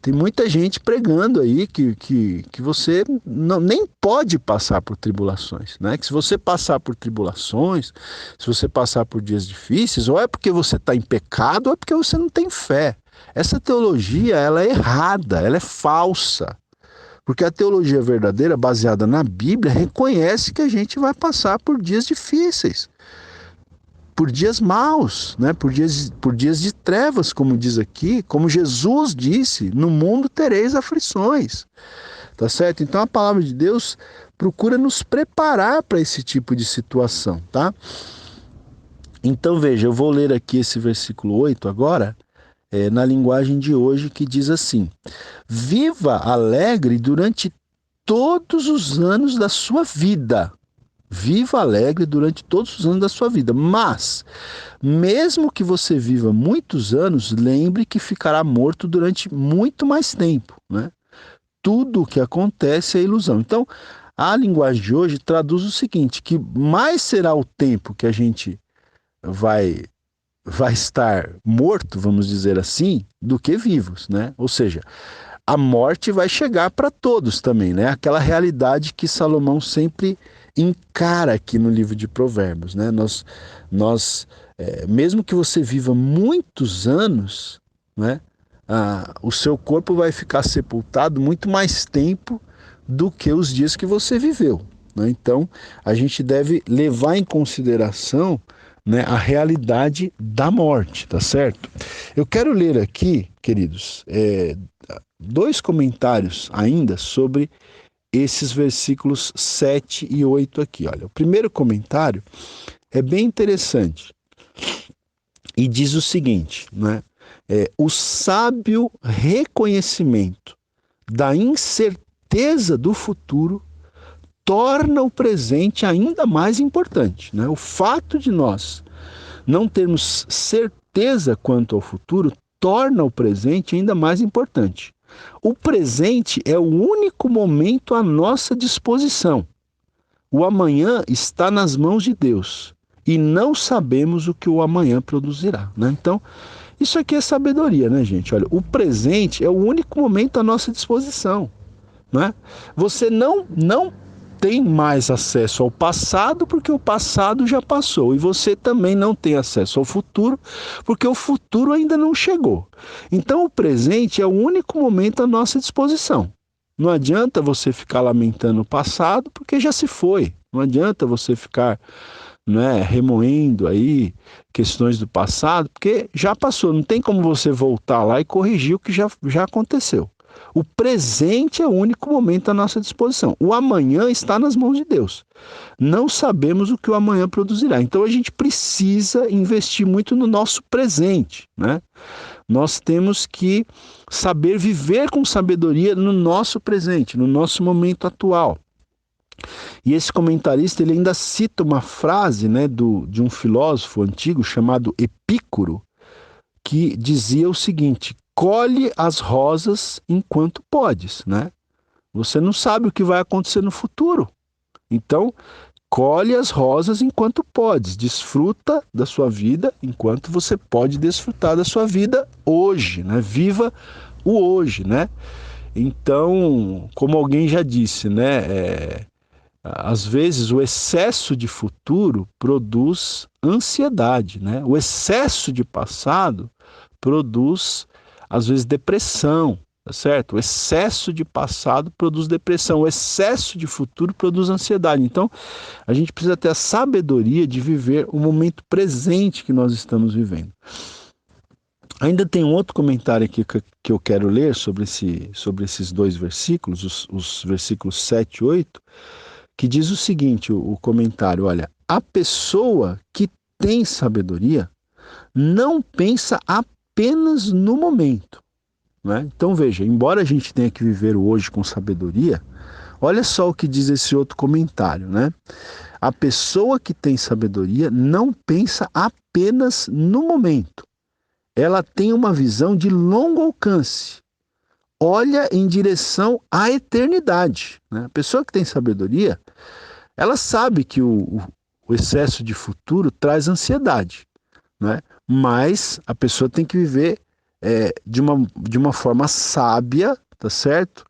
Tem muita gente pregando aí que você nem pode passar por tribulações, né? Que se você passar por tribulações, se você passar por dias difíceis, ou é porque você está em pecado, ou é porque você não tem fé. Essa teologia, ela é errada, ela é falsa. Porque a teologia verdadeira, baseada na Bíblia, reconhece que a gente vai passar por dias difíceis, por dias maus, né? por dias de trevas, como diz aqui, como Jesus disse: no mundo tereis aflições. Tá certo? Então a palavra de Deus procura nos preparar para esse tipo de situação, tá? Então veja, eu vou ler aqui esse versículo 8 agora, na linguagem de hoje, que diz assim: viva alegre durante todos os anos da sua vida. Viva alegre durante todos os anos da sua vida. Mas, mesmo que você viva muitos anos, lembre que ficará morto durante muito mais tempo, né? Tudo o que acontece é ilusão. Então, a linguagem de hoje traduz o seguinte: que mais será o tempo que a gente vai estar morto, vamos dizer assim, do que vivos, né? Ou seja, a morte vai chegar para todos também, né? Aquela realidade que Salomão sempre encara aqui no livro de Provérbios, né? Mesmo que você viva muitos anos, né? O seu corpo vai ficar sepultado muito mais tempo do que os dias que você viveu, né? Então, a gente deve levar em consideração, né, a realidade da morte, tá certo? Eu quero ler aqui, queridos, 2 comentários ainda sobre esses versículos 7 e 8 aqui. Olha, o primeiro comentário é bem interessante e diz o seguinte, né? O sábio reconhecimento da incerteza do futuro torna o presente ainda mais importante, né? O fato de nós não termos incerteza quanto ao futuro torna o presente ainda mais importante. O presente é o único momento à nossa disposição. O amanhã está nas mãos de Deus e não sabemos o que o amanhã produzirá, né? Então, isso aqui é sabedoria, né, gente? Olha, o presente é o único momento à nossa disposição, né? Você não tem mais acesso ao passado porque o passado já passou, e você também não tem acesso ao futuro porque o futuro ainda não chegou. Então, o presente é o único momento à nossa disposição. Não adianta você ficar lamentando o passado porque já se foi. Não adianta você ficar, né, remoendo aí questões do passado porque já passou. Não tem como você voltar lá e corrigir o que já aconteceu. O presente é o único momento à nossa disposição. O amanhã está nas mãos de Deus. Não sabemos o que o amanhã produzirá. Então a gente precisa investir muito no nosso presente, né? Nós temos que saber viver com sabedoria no nosso presente, no nosso momento atual. E esse comentarista ele ainda cita uma frase, né, de um filósofo antigo chamado Epícoro, que dizia o seguinte: colhe as rosas enquanto podes, né? Você não sabe o que vai acontecer no futuro. Então, colhe as rosas enquanto podes. Desfruta da sua vida enquanto você pode desfrutar da sua vida hoje, né? Viva o hoje, né? Então, como alguém já disse, né? Às vezes o excesso de futuro produz ansiedade, né? O excesso de passado produz, às vezes, depressão, tá certo? O excesso de passado produz depressão, o excesso de futuro produz ansiedade. Então, a gente precisa ter a sabedoria de viver o momento presente que nós estamos vivendo. Ainda tem um outro comentário aqui que eu quero ler sobre esses dois versículos, os versículos 7 e 8, que diz o seguinte, o comentário: olha, a pessoa que tem sabedoria não pensa apenas no momento, né? Então veja, embora a gente tenha que viver o hoje com sabedoria, olha só o que diz esse outro comentário, né? A pessoa que tem sabedoria não pensa apenas no momento. Ela tem uma visão de longo alcance. Olha em direção à eternidade, né? A pessoa que tem sabedoria, ela sabe que o excesso de futuro traz ansiedade, né? Mas a pessoa tem que viver de uma forma sábia, tá certo?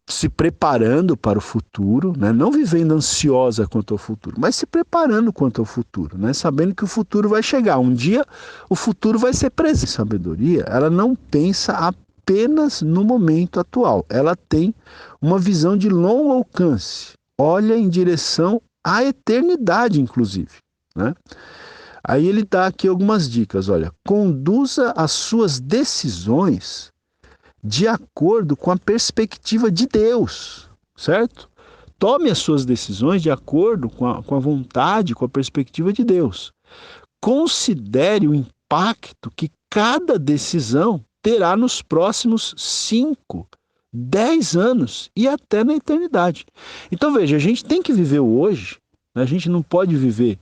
Se preparando para o futuro, né? Não vivendo ansiosa quanto ao futuro, mas se preparando quanto ao futuro, né? Sabendo que o futuro vai chegar. Um dia o futuro vai ser presente. Sabedoria, ela não pensa apenas no momento atual. Ela tem uma visão de longo alcance. Olha em direção à eternidade, inclusive, né? Aí ele dá aqui algumas dicas. Olha, conduza as suas decisões de acordo com a perspectiva de Deus, certo? Tome as suas decisões de acordo com a vontade, com a perspectiva de Deus. Considere o impacto que cada decisão terá nos próximos 5, 10 anos e até na eternidade. Então veja, a gente tem que viver o hoje, né? A gente não pode viver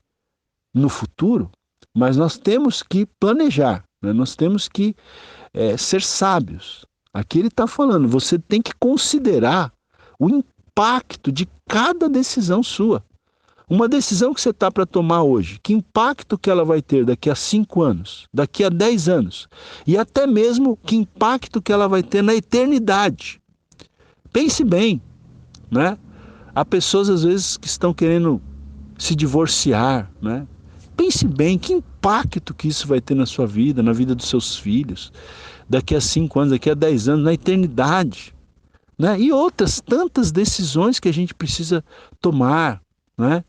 no futuro, mas nós temos que planejar, né? Nós temos que ser sábios. Aqui ele está falando, você tem que considerar o impacto de cada decisão sua. Uma decisão que você está para tomar hoje, que impacto que ela vai ter daqui a 5 anos, daqui a 10 anos, e até mesmo que impacto que ela vai ter na eternidade. Pense bem, né? Há pessoas às vezes que estão querendo se divorciar, né? Pense bem, que impacto que isso vai ter na sua vida, na vida dos seus filhos, daqui a 5 anos, daqui a 10 anos, na eternidade, né? E outras tantas decisões que a gente precisa tomar, né?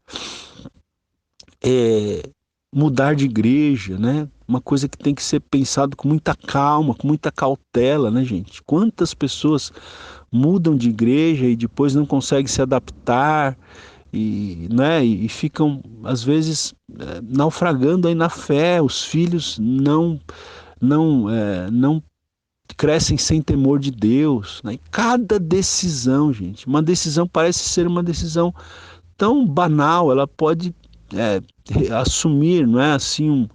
Mudar de igreja, né? Uma coisa que tem que ser pensado com muita calma, com muita cautela, né, gente? Quantas pessoas mudam de igreja e depois não conseguem se adaptar e ficam, às vezes, naufragando aí na fé. Os filhos não crescem sem temor de Deus, né? E cada decisão, gente, uma decisão parece ser uma decisão tão banal, ela pode assumir, não é assim,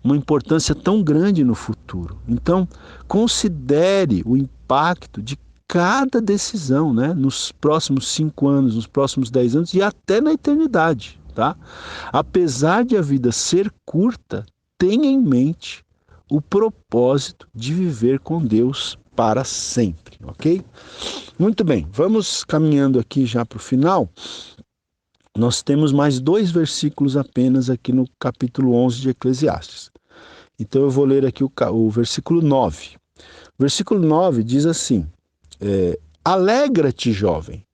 uma importância tão grande no futuro. Então, considere o impacto de cada decisão, né? Nos próximos 5 anos, nos próximos 10 anos e até na eternidade, tá? Apesar de a vida ser curta, tenha em mente o propósito de viver com Deus para sempre, ok? Muito bem, vamos caminhando aqui já para o final. Nós temos mais 2 versículos apenas aqui no capítulo 11 de Eclesiastes. Então eu vou ler aqui o versículo 9. O versículo 9 diz assim: alegra-te, jovem,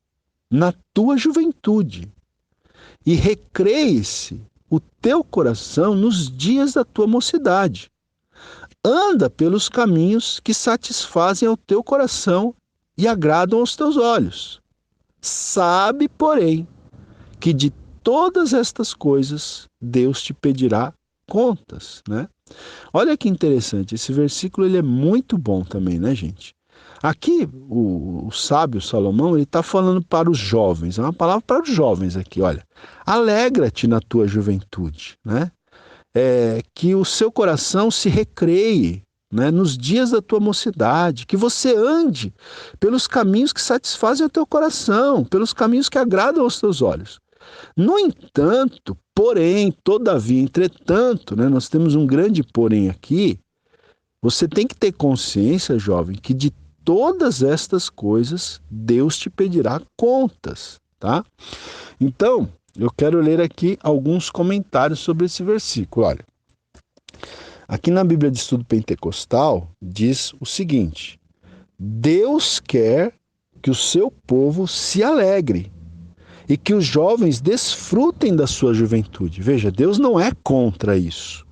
na tua juventude, e recreie-se o teu coração nos dias da tua mocidade. Anda pelos caminhos que satisfazem ao teu coração e agradam aos teus olhos. Sabe, porém, que de todas estas coisas Deus te pedirá contas, né? Olha que interessante, esse versículo ele é muito bom também, né, gente? Aqui o sábio Salomão ele está falando para os jovens, é uma palavra para os jovens aqui, olha. Alegra-te na tua juventude, né? Que o seu coração se recreie, né, nos dias da tua mocidade, que você ande pelos caminhos que satisfazem o teu coração, pelos caminhos que agradam aos teus olhos. No entanto, porém, todavia, entretanto, né, nós temos um grande porém aqui, você tem que ter consciência, jovem, que de todas estas coisas Deus te pedirá contas, tá? Então, eu quero ler aqui alguns comentários sobre esse versículo. Olha, aqui na Bíblia de Estudo Pentecostal diz o seguinte: Deus quer que o seu povo se alegre e que os jovens desfrutem da sua juventude. Veja, Deus não é contra isso.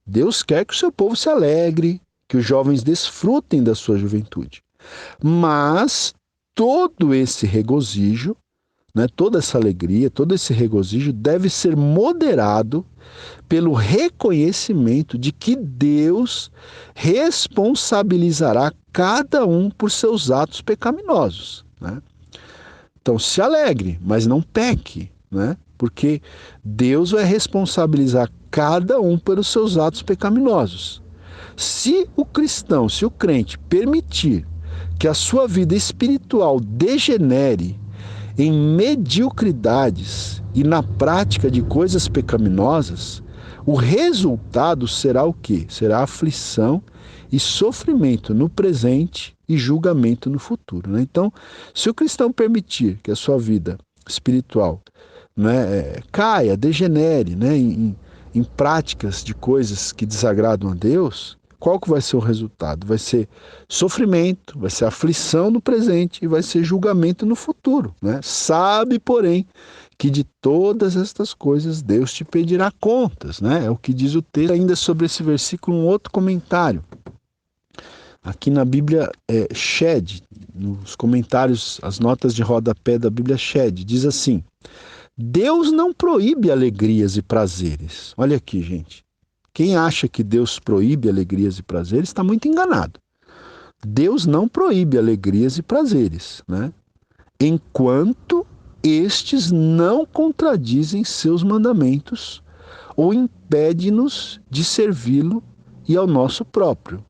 Deus quer que o seu povo se alegre, que os jovens desfrutem da sua juventude. Mas todo esse regozijo, né, toda essa alegria, todo esse regozijo deve ser moderado pelo reconhecimento de que Deus responsabilizará cada um por seus atos pecaminosos, né? Então se alegre, mas não peque, né? Porque Deus vai responsabilizar cada um pelos seus atos pecaminosos. Se o cristão, se o crente permitir que a sua vida espiritual degenere em mediocridades e na prática de coisas pecaminosas, o resultado será o quê? Será aflição e sofrimento no presente e julgamento no futuro, né? Então, se o cristão permitir que a sua vida espiritual, né, caia, degenere, né, em práticas de coisas que desagradam a Deus, qual que vai ser o resultado? Vai ser sofrimento, vai ser aflição no presente e vai ser julgamento no futuro, né? Sabe, porém, que de todas estas coisas Deus te pedirá contas, né? É o que diz o texto. Ainda sobre esse versículo, um outro comentário. Aqui na Bíblia Shed, nos comentários, as notas de rodapé da Bíblia Shed, diz assim: Deus não proíbe alegrias e prazeres. Olha aqui, gente. Quem acha que Deus proíbe alegrias e prazeres está muito enganado. Deus não proíbe alegrias e prazeres, né? Enquanto estes não contradizem seus mandamentos ou impedem-nos de servi-lo e ao nosso próprio.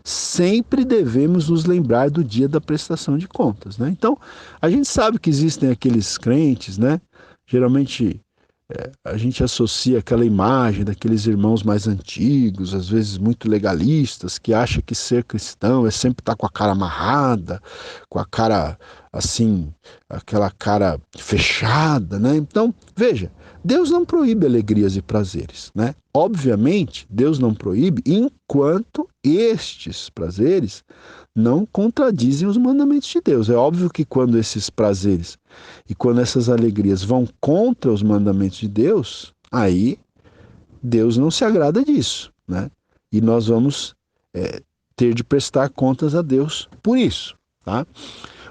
Sempre devemos nos lembrar do dia da prestação de contas, né? Então, a gente sabe que existem aqueles crentes, né? Geralmente a gente associa aquela imagem daqueles irmãos mais antigos, às vezes muito legalistas, que acham que ser cristão é sempre estar com a cara amarrada, com a cara assim, aquela cara fechada, né? Então, veja, Deus não proíbe alegrias e prazeres, né? Obviamente, Deus não proíbe enquanto estes prazeres não contradizem os mandamentos de Deus. É óbvio que quando esses prazeres e quando essas alegrias vão contra os mandamentos de Deus, aí Deus não se agrada disso, né? E nós vamos ter de prestar contas a Deus por isso, tá?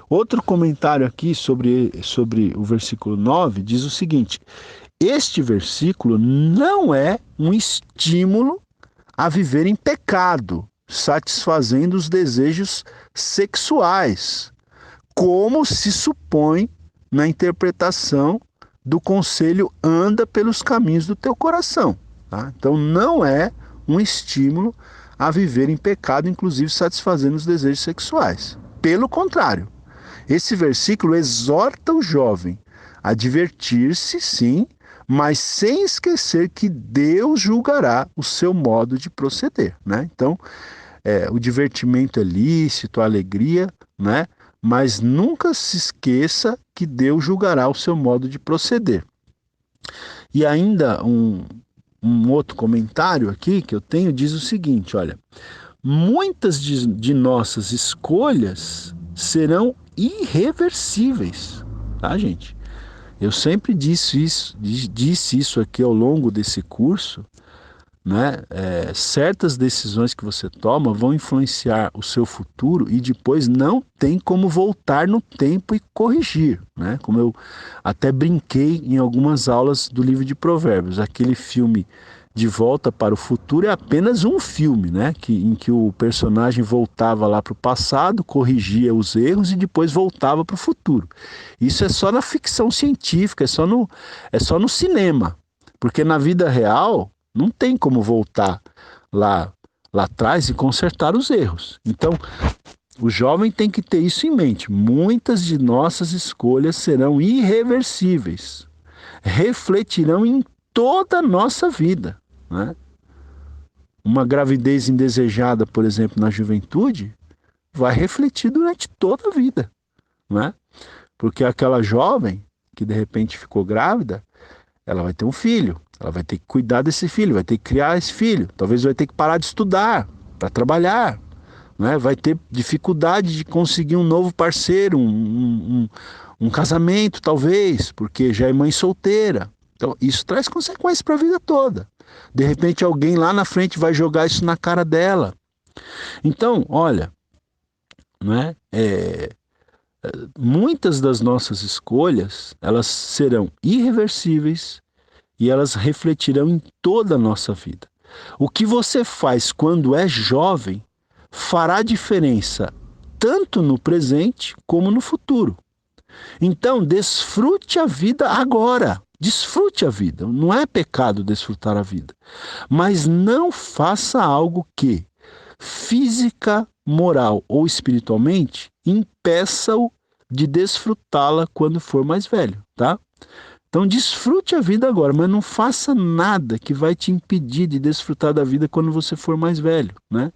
Outro comentário aqui sobre o versículo 9 diz o seguinte: este versículo não é um estímulo a viver em pecado, satisfazendo os desejos sexuais, como se supõe na interpretação do conselho anda pelos caminhos do teu coração, tá? Então não é um estímulo a viver em pecado, inclusive satisfazendo os desejos sexuais. Pelo contrário, esse versículo exorta o jovem a divertir-se, sim, mas sem esquecer que Deus julgará o seu modo de proceder, né? Então, o divertimento é lícito, a alegria, né? Mas nunca se esqueça que Deus julgará o seu modo de proceder. E ainda um outro comentário aqui que eu tenho diz o seguinte, olha, muitas de nossas escolhas serão irreversíveis, tá, gente? Eu sempre disse isso aqui ao longo desse curso, né? Certas decisões que você toma vão influenciar o seu futuro e depois não tem como voltar no tempo e corrigir, né? Como eu até brinquei em algumas aulas do livro de Provérbios, aquele filme De Volta para o Futuro é apenas um filme, né? Em que o personagem voltava lá para o passado, corrigia os erros e depois voltava para o futuro. Isso é só na ficção científica, é só no cinema, porque na vida real não tem como voltar lá atrás e consertar os erros. Então, o jovem tem que ter isso em mente. Muitas de nossas escolhas serão irreversíveis, refletirão em toda a nossa vida, né? Uma gravidez indesejada, por exemplo, na juventude, vai refletir durante toda a vida, né? Porque aquela jovem que de repente ficou grávida, ela vai ter um filho, ela vai ter que cuidar desse filho, vai ter que criar esse filho, talvez vai ter que parar de estudar para trabalhar, né? Vai ter dificuldade de conseguir um novo parceiro, um casamento talvez, porque já é mãe solteira. Então isso traz consequências para a vida toda. De repente alguém lá na frente vai jogar isso na cara dela. Então, olha, né? Muitas das nossas escolhas, elas serão irreversíveis e elas refletirão em toda a nossa vida. O que você faz quando é jovem fará diferença tanto no presente como no futuro. Então, desfrute a vida agora. Desfrute a vida. Não é pecado desfrutar a vida. Mas não faça algo que, física, moral ou espiritualmente, impeça-o de desfrutá-la quando for mais velho, tá? Então desfrute a vida agora, mas não faça nada que vai te impedir de desfrutar da vida quando você for mais velho, né?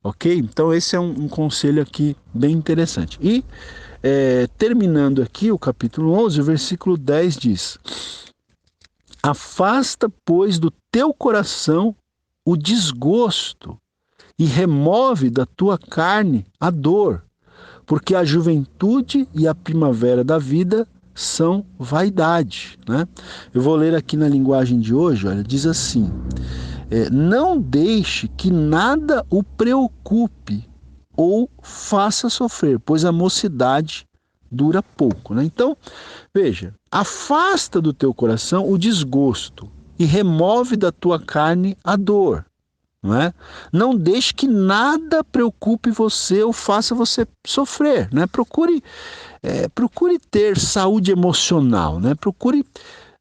Ok? Então esse é um conselho aqui bem interessante. E terminando aqui o capítulo 11, o versículo 10 diz: afasta, pois, do teu coração o desgosto e remove da tua carne a dor, porque a juventude e a primavera da vida são vaidade, né? Eu vou ler aqui na linguagem de hoje, olha, diz assim: não deixe que nada o preocupe ou faça sofrer, pois a mocidade dura pouco, né? Então, veja, afasta do teu coração o desgosto e remove da tua carne a dor. Não é? Não deixe que nada preocupe você ou faça você sofrer, né? Procure ter saúde emocional, né? Procure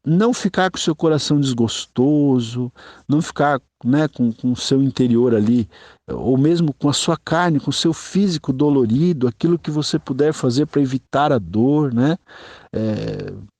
não ficar com o seu coração desgostoso, não ficar, né, com o seu interior ali, ou mesmo com a sua carne, com o seu físico dolorido, aquilo que você puder fazer para evitar a dor, né?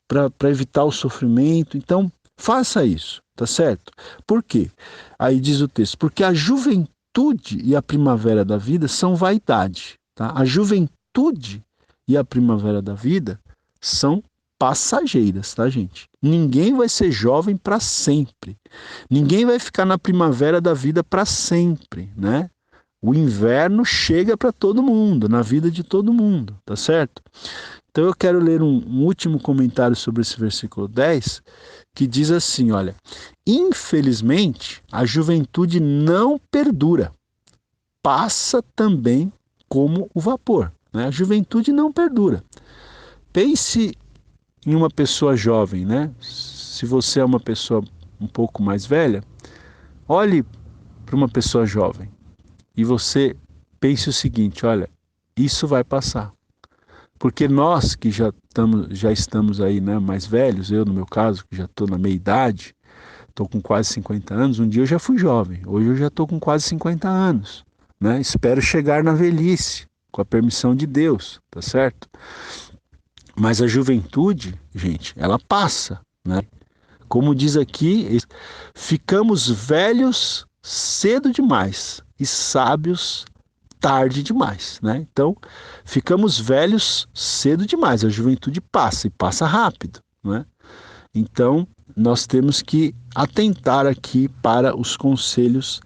Para evitar o sofrimento. Então, faça isso, tá certo? Por quê? Aí diz o texto: porque a juventude e a primavera da vida são vaidade, tá? A juventude e a primavera da vida são passageiras, tá, gente? Ninguém vai ser jovem para sempre. Ninguém vai ficar na primavera da vida para sempre, né? O inverno chega para todo mundo, na vida de todo mundo, tá certo? Então eu quero ler um último comentário sobre esse versículo 10, que diz assim, olha: infelizmente a juventude não perdura, passa também como o vapor, né? A juventude não perdura. Pense em uma pessoa jovem, né? Se você é uma pessoa um pouco mais velha, olhe para uma pessoa jovem e você pense o seguinte: olha, isso vai passar. Porque nós que já estamos aí, né, mais velhos, eu no meu caso, que já estou na meia idade, estou com quase 50 anos, um dia eu já fui jovem, hoje eu já estou com quase 50 anos, né? Espero chegar na velhice, com a permissão de Deus, tá certo? Mas a juventude, gente, ela passa, né? Como diz aqui, ficamos velhos cedo demais e sábios tarde demais, né? Então, ficamos velhos cedo demais, a juventude passa e passa rápido, né? Então, nós temos que atentar aqui para os conselhos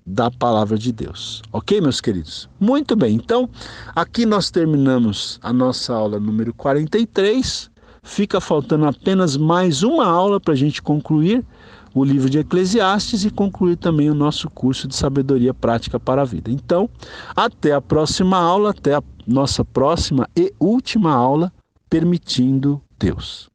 da palavra de Deus. Ok, meus queridos? Muito bem, então, aqui nós terminamos a nossa aula número 43. Fica faltando apenas mais uma aula para a gente concluir o livro de Eclesiastes e concluir também o nosso curso de sabedoria prática para a vida. Então, até a próxima aula, até a nossa próxima e última aula, permitindo Deus.